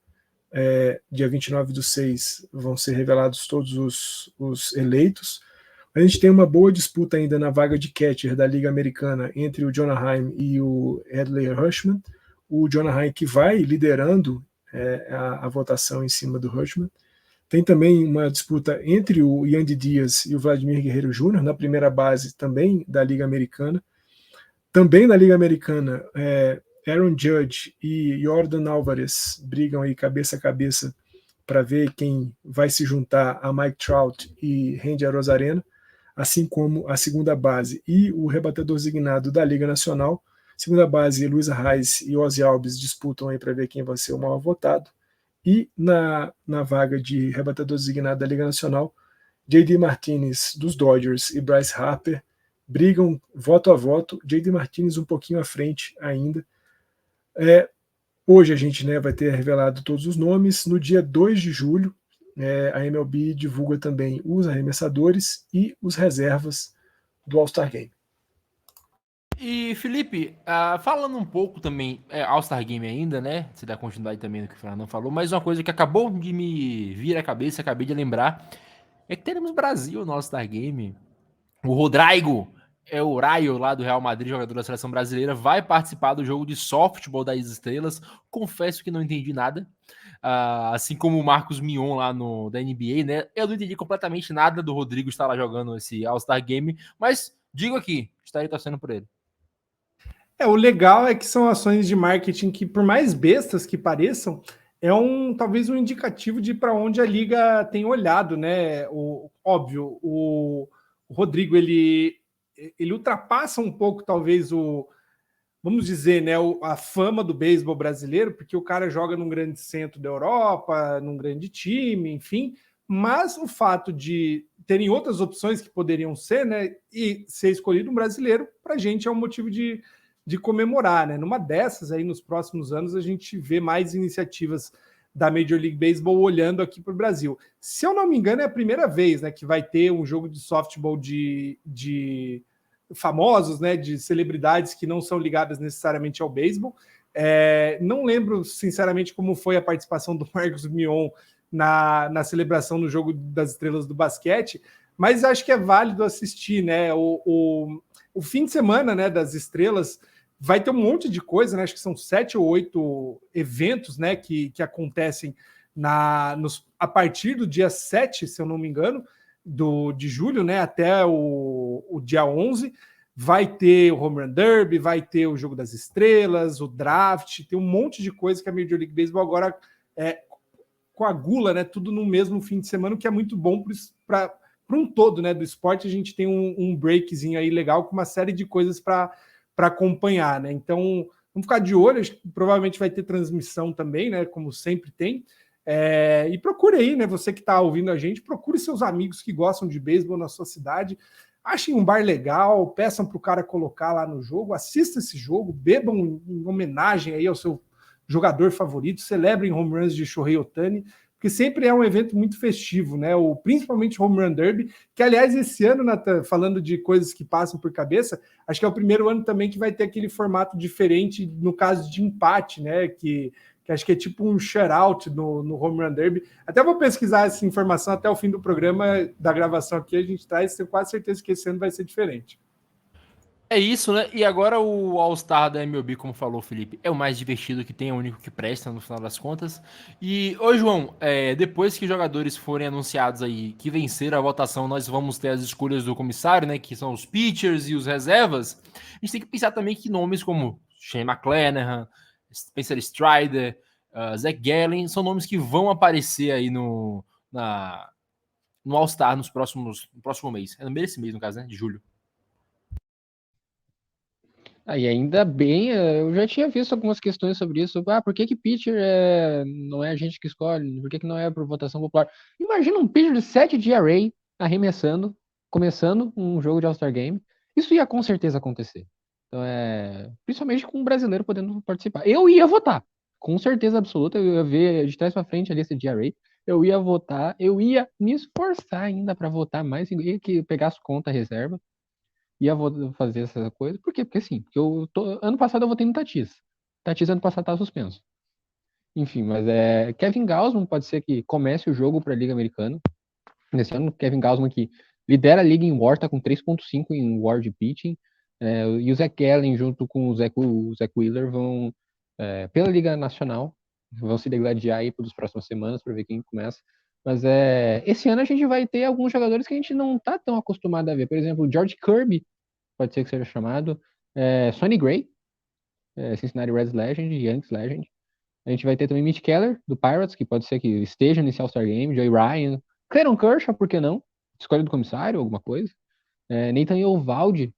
dia 29/6, vão ser revelados todos os eleitos. A gente tem uma boa disputa ainda na vaga de catcher da Liga Americana entre o Jonah Heim e o Adley Rutschman. O Jonah Heim que vai liderando a votação em cima do Rutschman. Tem também uma disputa entre o Yandy Diaz e o Vladimir Guerreiro Jr. na primeira base também da Liga Americana. Também na Liga Americana, Aaron Judge e Jordan Álvarez brigam aí cabeça a cabeça para ver quem vai se juntar a Mike Trout e Randy Arozarena, assim como a segunda base e o rebatedor designado da Liga Nacional. Segunda base, Luisa Reis e Ozzy Albies disputam aí para ver quem vai ser o maior votado. E na vaga de rebatedor designado da Liga Nacional, J.D. Martinez dos Dodgers e Bryce Harper brigam voto a voto, J.D. Martinez um pouquinho à frente ainda. Hoje a gente vai ter revelado todos os nomes. No dia 2 de julho, a MLB divulga também os arremessadores e os reservas do All-Star Game. E, Felipe, falando um pouco também, All-Star Game ainda, né? Você dá continuidade também no que o Fernando falou, mas uma coisa que acabou de me vir à cabeça, acabei de lembrar, é que teremos Brasil no All-Star Game. O Rodrigo o Raio lá do Real Madrid, jogador da seleção brasileira, vai participar do jogo de softball das estrelas. Confesso que não entendi nada. Assim como o Marcos Mion lá da NBA, né? Eu não entendi completamente nada do Rodrigo estar lá jogando esse All-Star Game, mas digo aqui, estarei torcendo por ele. O legal é que são ações de marketing que, por mais bestas que pareçam, talvez um indicativo de para onde a liga tem olhado, né? Óbvio, o Rodrigo, ele ultrapassa um pouco, talvez, vamos dizer, né, a fama do beisebol brasileiro, porque o cara joga num grande centro da Europa, num grande time, enfim, mas o fato de terem outras opções que poderiam ser, né? E ser escolhido um brasileiro, para a gente é um motivo de comemorar, né? Numa dessas, aí nos próximos anos, a gente vê mais iniciativas da Major League Baseball olhando aqui para o Brasil. Se eu não me engano, é a primeira vez, né, que vai ter um jogo de softball de famosos, né, de celebridades que não são ligadas necessariamente ao beisebol. Não lembro, sinceramente, como foi a participação do Marcos Mion na celebração no jogo das estrelas do basquete, mas acho que é válido assistir, né? O fim de semana, né, das estrelas vai ter um monte de coisa, né? Acho que são 7 ou 8 eventos, né, que acontecem a partir do dia 7, se eu não me engano, de julho, né, até o dia 11. Vai ter o Home Run Derby, vai ter o Jogo das Estrelas, o Draft, tem um monte de coisa que a Major League Baseball agora coagula, né, tudo no mesmo fim de semana, o que é muito bom para um todo, né, do esporte. A gente tem um breakzinho aí legal com uma série de coisas para acompanhar, né? Então, vamos ficar de olho, acho que provavelmente vai ter transmissão também, né, como sempre tem. E procure aí, né, você que está ouvindo a gente, procure seus amigos que gostam de beisebol na sua cidade, achem um bar legal, peçam para o cara colocar lá no jogo, assista esse jogo, bebam em homenagem aí ao seu jogador favorito, celebrem home runs de Shohei Ohtani, porque sempre é um evento muito festivo, né? Principalmente o Home Run Derby, que, aliás, esse ano, Nathan, falando de coisas que passam por cabeça, acho que é o primeiro ano também que vai ter aquele formato diferente no caso de empate, né? Que acho que é tipo um shutout no Home Run Derby. Até vou pesquisar essa informação até o fim do programa, da gravação aqui, a gente traz, tenho quase certeza que esse ano vai ser diferente. É isso, né? E agora o All-Star da MLB, como falou o Felipe, é o mais divertido que tem, é o único que presta no final das contas. E, ô João, depois que os jogadores forem anunciados aí que venceram a votação, nós vamos ter as escolhas do comissário, né? Que são os pitchers e os reservas. A gente tem que pensar também que nomes como Shane McClanahan, Spencer Strider, Zach Gallen, são nomes que vão aparecer aí no All-Star no próximo mês. É no meio desse mês, no caso, né? De julho. E ainda bem, eu já tinha visto algumas questões sobre isso. Por que pitcher não é a gente que escolhe? Por que não é por votação popular? Imagina um pitcher de 7 de ERA arremessando, começando um jogo de All-Star Game. Isso ia com certeza acontecer. Então, principalmente com um brasileiro podendo participar. Eu ia votar, com certeza absoluta. Eu ia ver de trás para frente a lista de ERA. Eu ia votar, eu ia me esforçar ainda para votar mais, ia que pegar as contas reserva. Ia fazer essa coisa. Por quê? Porque sim. Porque ano passado eu votei no Tatis. Tatis ano passado estava suspenso. Enfim, mas Kevin Gausman pode ser que comece o jogo para a Liga Americana. Nesse ano, Kevin Gausman que lidera a Liga em WAR, tá com 3.5 em WAR de pitching. E o Zach Gallen junto com o Zach Wheeler vão pela Liga Nacional. Vão se degladiar aí pelas próximas semanas para ver quem começa. Mas esse ano a gente vai ter alguns jogadores que a gente não tá tão acostumado a ver. Por exemplo, o George Kirby, pode ser que seja chamado. Sonny Gray, Cincinnati Reds Legend, Yankees Legend. A gente vai ter também Mitch Keller, do Pirates, que pode ser que esteja nesse All-Star Game. Joey Ryan. Clayton Kershaw, por que não? Escolha do comissário, alguma coisa. Nathan Eovaldi,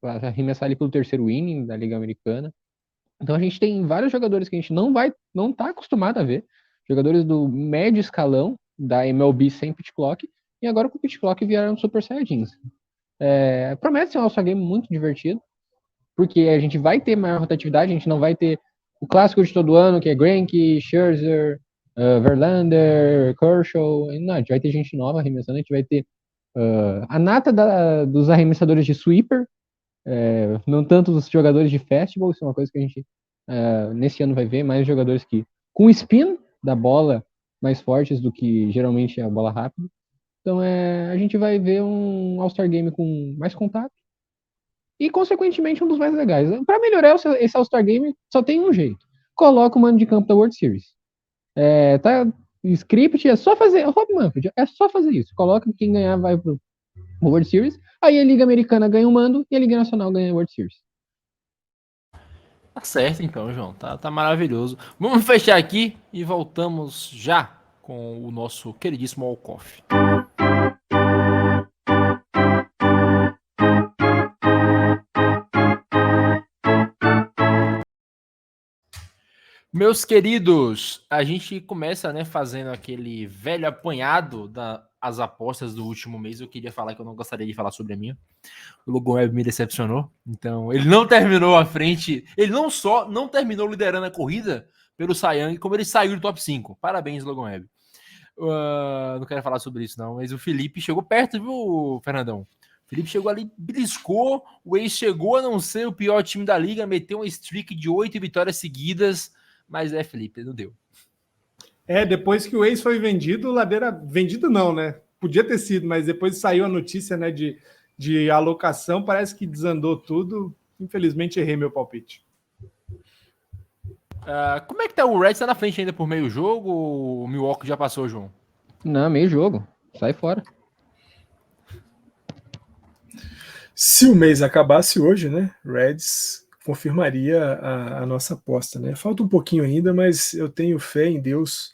para arremessar ali pelo terceiro inning da Liga Americana. Então a gente tem vários jogadores que a gente não tá acostumado a ver. Jogadores do médio escalão da MLB sem pitch clock, e agora com o pitch clock vieram Super Saiyajins. Promete ser um All-Star Game muito divertido, porque a gente vai ter maior rotatividade, a gente não vai ter o clássico de todo ano, que é Greinke, Scherzer, Verlander, Kershaw. Não, a gente vai ter gente nova arremessando, a gente vai ter a nata dos arremessadores de sweeper, não tanto dos jogadores de fastball. Isso é uma coisa que a gente nesse ano vai ver, mais jogadores que com spin da bola mais fortes do que geralmente a bola rápida. Então a gente vai ver um All-Star Game com mais contato e, consequentemente, um dos mais legais. Para melhorar esse All-Star Game, só tem um jeito. Coloca o mano de campo da World Series. Tá script, é só fazer. Rob Manfred, é só fazer isso. Coloca quem ganhar vai pro World Series. Aí a Liga Americana ganha o mando e a Liga Nacional ganha a World Series. Tá certo então, João. Tá maravilhoso. Vamos fechar aqui e voltamos já com o nosso queridíssimo Walkoff. Meus queridos, a gente começa, né, fazendo aquele velho apanhado da as apostas do último mês, eu queria falar que eu não gostaria de falar sobre a minha. O Logan Webb me decepcionou. Então, ele não terminou à frente. Ele não só não terminou liderando a corrida pelo Cy Young, como ele saiu do top 5. Parabéns, Logan Webb. Não quero falar sobre isso, não. Mas o Felipe chegou perto, viu, Fernandão? O Felipe chegou ali, beliscou. O Ace chegou a não ser o pior time da liga, meteu uma streak de 8 vitórias seguidas. Mas Felipe, não deu. Depois que o Ace foi vendido, ladeira... Vendido não, né? Podia ter sido, mas depois saiu a notícia, né, de alocação, parece que desandou tudo. Infelizmente, errei meu palpite. Como é que tá o Reds? Tá na frente ainda por meio jogo ou o Milwaukee já passou, João? Não, meio jogo. Sai fora. Se o mês acabasse hoje, né, Reds confirmaria a nossa aposta, né? Falta um pouquinho ainda, mas eu tenho fé em Deus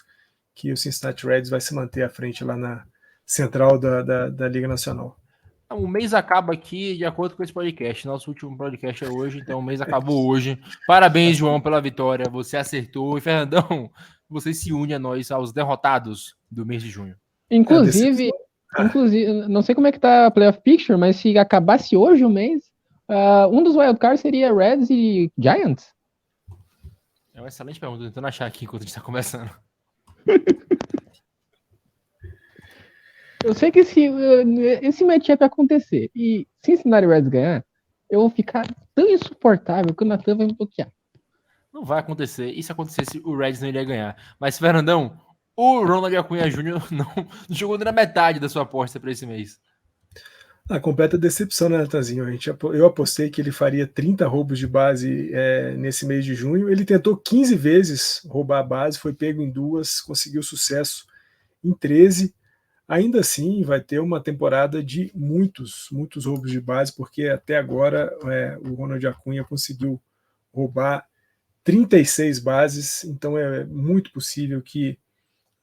que o Cincinnati Reds vai se manter à frente lá na central da Liga Nacional. O mês acaba aqui de acordo com esse podcast. Nosso último podcast é hoje, então o mês acabou hoje. Parabéns, João, pela vitória. Você acertou. E, Fernandão, você se une a nós, aos derrotados do mês de junho. Inclusive, não sei como é que tá a Playoff Picture, mas se acabasse hoje o mês, um dos wildcards seria Reds e Giants. É uma excelente pergunta. Tô tentando achar aqui enquanto a gente tá conversando. Eu sei que esse matchup acontecer e Cincinnati Reds ganhar, eu vou ficar tão insuportável que o Nathan vai me bloquear. Não vai acontecer. E se acontecesse, o Reds não iria ganhar. Mas, Fernandão, o Ronald Acunha Jr. não jogou nem na metade da sua aposta para esse mês. A completa decepção, né, Natanzinho? Eu apostei que ele faria 30 roubos de base nesse mês de junho. Ele tentou 15 vezes roubar a base, foi pego em 2, conseguiu sucesso em 13. Ainda assim, vai ter uma temporada de muitos roubos de base, porque até agora o Ronald Acunha conseguiu roubar 36 bases, então é muito possível que,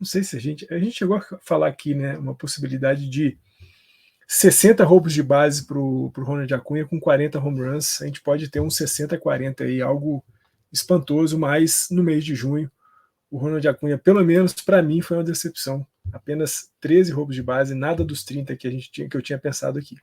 não sei se a gente chegou a falar aqui, né, uma possibilidade de 60 roubos de base para o Ronald Acunha com 40 home runs. A gente pode ter uns 60-40 aí, algo espantoso, mas no mês de junho, o Ronald Acunha, pelo menos para mim, foi uma decepção. Apenas 13 roubos de base, nada dos 30 que eu tinha pensado aqui.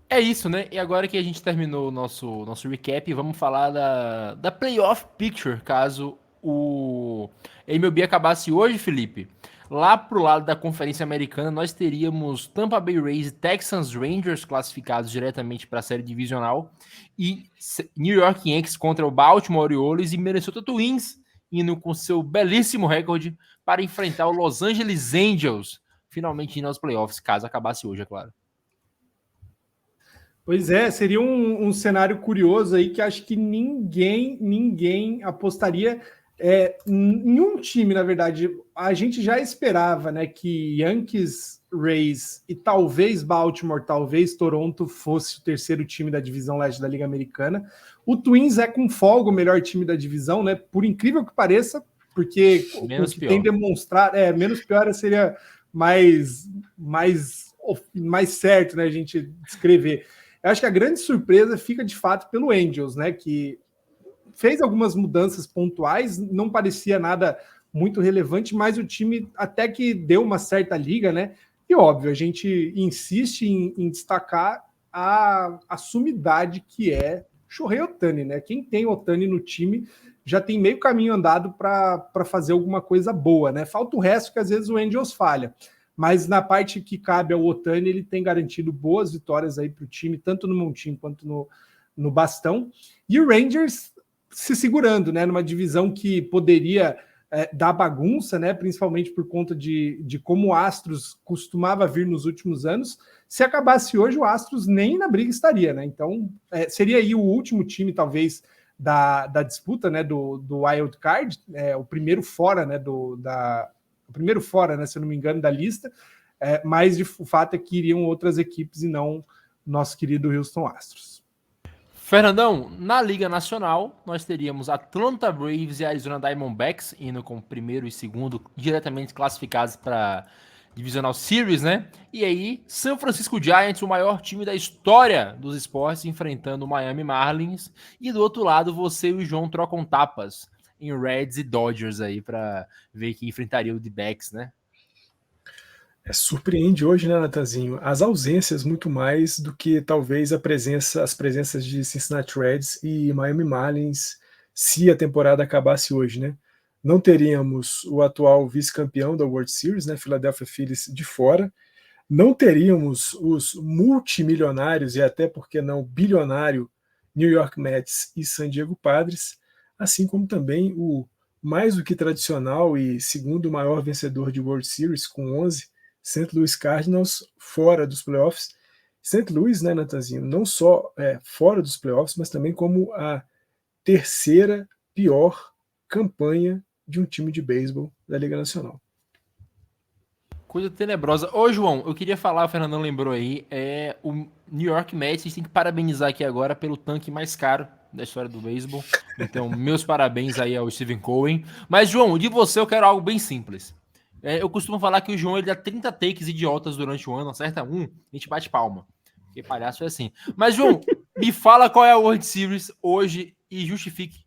É isso, né? E agora que a gente terminou o nosso recap, vamos falar da Playoff Picture, caso o MLB acabasse hoje, Felipe. Lá pro lado da Conferência Americana, nós teríamos Tampa Bay Rays e Texas Rangers classificados diretamente para a série divisional, e New York Yankees contra o Baltimore Orioles e Minnesota Twins indo com seu belíssimo recorde para enfrentar o Los Angeles Angels, finalmente indo aos playoffs, caso acabasse hoje, é claro. Pois é, seria um cenário curioso aí que acho que ninguém apostaria em um time, na verdade. A gente já esperava, né, que Yankees, Rays e talvez Baltimore, talvez Toronto fosse o terceiro time da divisão leste da Liga Americana. O Twins é com folga o melhor time da divisão, né? Por incrível que pareça, porque menos o que pior. tem demonstrado, menos pior seria mais certo, né, a gente descrever. Eu acho que a grande surpresa fica de fato pelo Angels, né? Que fez algumas mudanças pontuais, não parecia nada muito relevante, mas o time até que deu uma certa liga, né? E óbvio, a gente insiste em destacar a sumidade que é Shohei Ohtani, né? Quem tem Ohtani no time já tem meio caminho andado para fazer alguma coisa boa, né? Falta o resto que às vezes o Angels falha. Mas na parte que cabe ao Ohtani, ele tem garantido boas vitórias aí para o time, tanto no montinho quanto no bastão. E o Rangers se segurando, né? Numa divisão que poderia dar bagunça, né? Principalmente por conta de como o Astros costumava vir nos últimos anos. Se acabasse hoje, o Astros nem na briga estaria, né? Então, seria aí o último time, talvez, da disputa, né? Do Wild Card, o primeiro fora, né? O primeiro fora, né, se eu não me engano, da lista, mas o fato é que iriam outras equipes e não nosso querido Houston Astros. Fernandão, na Liga Nacional, nós teríamos Atlanta Braves e Arizona Diamondbacks indo com o primeiro e segundo diretamente classificados para Divisional Series, né? E aí, San Francisco Giants, o maior time da história dos esportes, enfrentando o Miami Marlins. E do outro lado, você e o João trocam tapas em Reds e Dodgers aí para ver quem enfrentaria o D-backs, né? Surpreende hoje, né, Natanzinho? As ausências muito mais do que talvez as presenças de Cincinnati Reds e Miami Marlins se a temporada acabasse hoje, né? Não teríamos o atual vice-campeão da World Series, né, Philadelphia Phillies, de fora. Não teríamos os multimilionários e até, por que não, bilionário New York Mets e San Diego Padres, assim como também o mais do que tradicional e segundo maior vencedor de World Series, com 11, St. Louis Cardinals fora dos playoffs. St. Louis, né, Natanzinho, não só fora dos playoffs, mas também como a terceira pior campanha de um time de beisebol da Liga Nacional. Coisa tenebrosa. Ô, João, eu queria falar, o Fernandão lembrou aí, o New York Mets, a gente tem que parabenizar aqui agora pelo tanque mais caro da história do beisebol. Então, meus parabéns aí ao Steven Cohen. Mas, João, de você eu quero algo bem simples. Eu costumo falar que o João ele dá 30 takes idiotas durante o ano, acerta um, a gente bate palma. Porque palhaço é assim. Mas, João, me fala qual é a World Series hoje e justifique.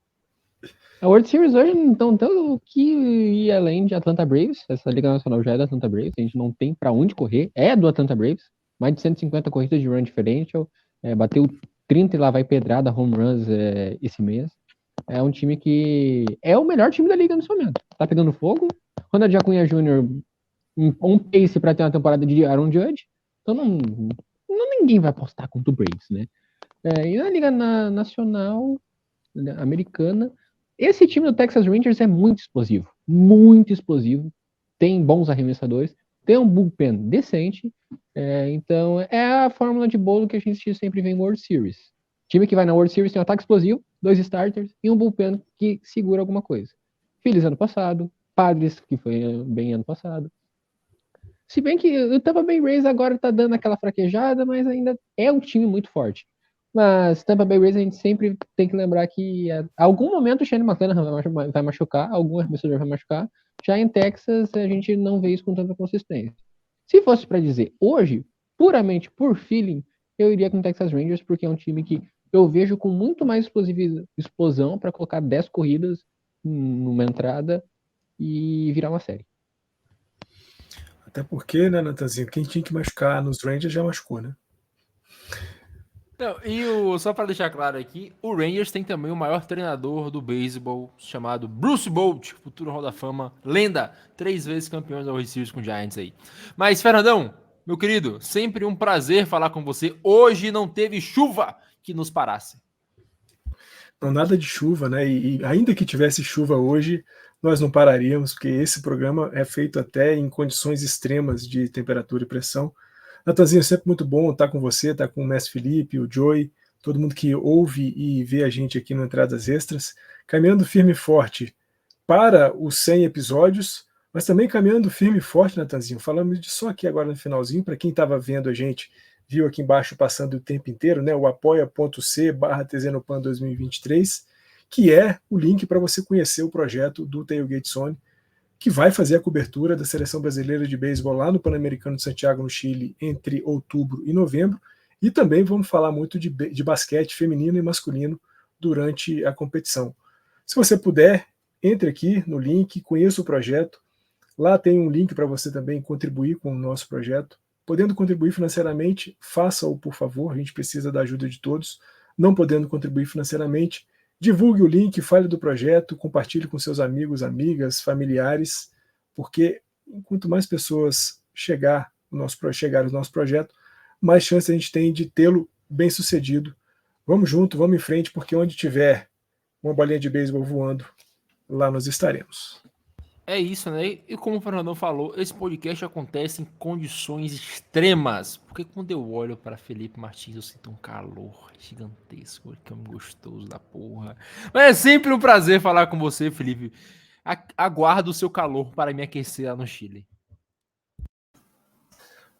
A World Series hoje, então, tem o que ir além de Atlanta Braves. Essa Liga Nacional já é da Atlanta Braves. A gente não tem pra onde correr. É do Atlanta Braves. Mais de 150 corridas de run differential. Bateu 30 e lá vai pedrada, home runs esse mês. É um time que é o melhor time da Liga nesse momento. Tá pegando fogo. Ronald Acunha Jr. um pace pra ter uma temporada de Aaron Judge. Então ninguém vai apostar contra o Braves, né? E na Liga Nacional Americana, esse time do Texas Rangers é muito explosivo. Muito explosivo. Tem bons arremessadores. Tem um bullpen decente. Então, é a fórmula de bolo que a gente sempre vê em World Series. Time que vai na World Series tem um ataque explosivo, 2 starters e um bullpen que segura alguma coisa. Phillies ano passado. Padres, que foi bem ano passado. Se bem que o Tampa Bay Rays agora tá dando aquela fraquejada, mas ainda é um time muito forte. Mas Tampa Bay Rays a gente sempre tem que lembrar que a algum momento o Shane McClanahan vai machucar, algum arremessador vai machucar. Já em Texas a gente não vê isso com tanta consistência. Se fosse para dizer hoje, puramente por feeling, eu iria com o Texas Rangers, porque é um time que eu vejo com muito mais explosão para colocar 10 corridas numa entrada e virar uma série. Até porque, né, Natanzinho, quem tinha que machucar nos Rangers já machucou, né? Não, só para deixar claro aqui, o Rangers tem também o maior treinador do beisebol, chamado Bruce Bolt, futuro Hall da Fama, lenda, 3 vezes campeão da World Series com Giants aí. Mas, Fernandão, meu querido, sempre um prazer falar com você. Hoje não teve chuva que nos parasse. Não, nada de chuva, né? E ainda que tivesse chuva hoje, nós não pararíamos, porque esse programa é feito até em condições extremas de temperatura e pressão. Natanzinho, sempre muito bom estar com você, estar com o Mestre Felipe, o Joey, todo mundo que ouve e vê a gente aqui no Entradas Extras, caminhando firme e forte para os 100 episódios, mas também caminhando firme e forte, Natanzinho. Falamos disso só aqui agora no finalzinho, para quem estava vendo a gente, viu aqui embaixo passando o tempo inteiro, né? O apoia.c/TZNopan 2023, que é o link para você conhecer o projeto do Tailgate Zone, que vai fazer a cobertura da Seleção Brasileira de Beisebol lá no Pan-Americano de Santiago, no Chile, entre outubro e novembro. E também vamos falar muito de basquete feminino e masculino durante a competição. Se você puder, entre aqui no link, conheça o projeto. Lá tem um link para você também contribuir com o nosso projeto. Podendo contribuir financeiramente, faça-o, por favor. A gente precisa da ajuda de todos. Não podendo contribuir financeiramente, divulgue o link, fale do projeto, compartilhe com seus amigos, amigas, familiares, porque quanto mais pessoas chegar ao nosso projeto, mais chance a gente tem de tê-lo bem sucedido. Vamos junto, vamos em frente, porque onde tiver uma bolinha de beisebol voando, lá nós estaremos. É isso, né? E como o Fernandão falou, esse podcast acontece em condições extremas. Porque quando eu olho para Felipe Martins, eu sinto um calor gigantesco, que é um gostoso da porra. Mas é sempre um prazer falar com você, Felipe. Aguardo o seu calor para me aquecer lá no Chile.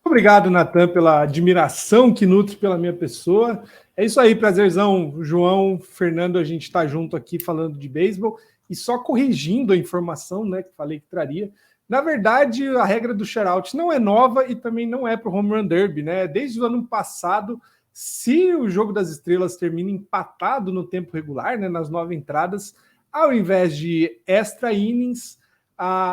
Obrigado, Natan, pela admiração que nutre pela minha pessoa. É isso aí, prazerzão, João, Fernando, a gente está junto aqui falando de beisebol. E só corrigindo a informação, né, que falei que traria. Na verdade, a regra do shutout não é nova e também não é para o Home Run Derby, né? Desde o ano passado, se o Jogo das Estrelas termina empatado no tempo regular, né, nas 9 entradas, ao invés de extra innings,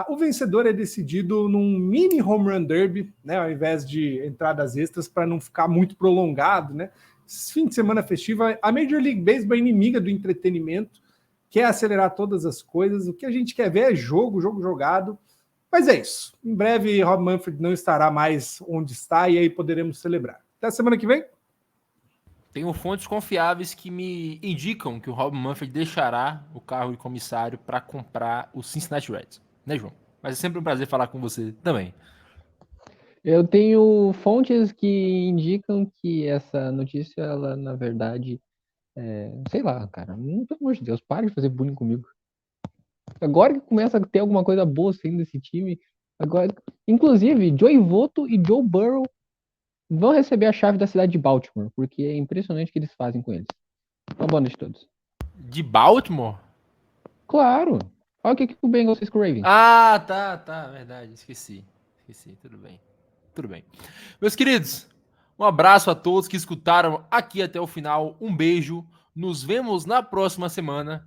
O vencedor é decidido num mini home run derby, né, ao invés de entradas extras, para não ficar muito prolongado, né? Esse fim de semana festiva, a Major League Baseball é inimiga do entretenimento, quer acelerar todas as coisas. O que a gente quer ver é jogo jogado. Mas é isso. Em breve, Rob Manfred não estará mais onde está e aí poderemos celebrar. Até semana que vem. Tenho fontes confiáveis que me indicam que o Rob Manfred deixará o carro de comissário para comprar o Cincinnati Reds. Né, João? Mas é sempre um prazer falar com você também. Eu tenho fontes que indicam que essa notícia, ela, na verdade, sei lá, cara, pelo amor de Deus, para de fazer bullying comigo. Agora que começa a ter alguma coisa boa saindo desse time, agora, inclusive, Joey Votto e Joe Burrow vão receber a chave da cidade de Baltimore, porque é impressionante o que eles fazem com eles. Uma boa noite a todos. De Baltimore? Claro! Olha o que o Bengals fez com o Ravens. Ah, tá, verdade, esqueci, tudo bem. Meus queridos, um abraço a todos que escutaram aqui até o final, um beijo, nos vemos na próxima semana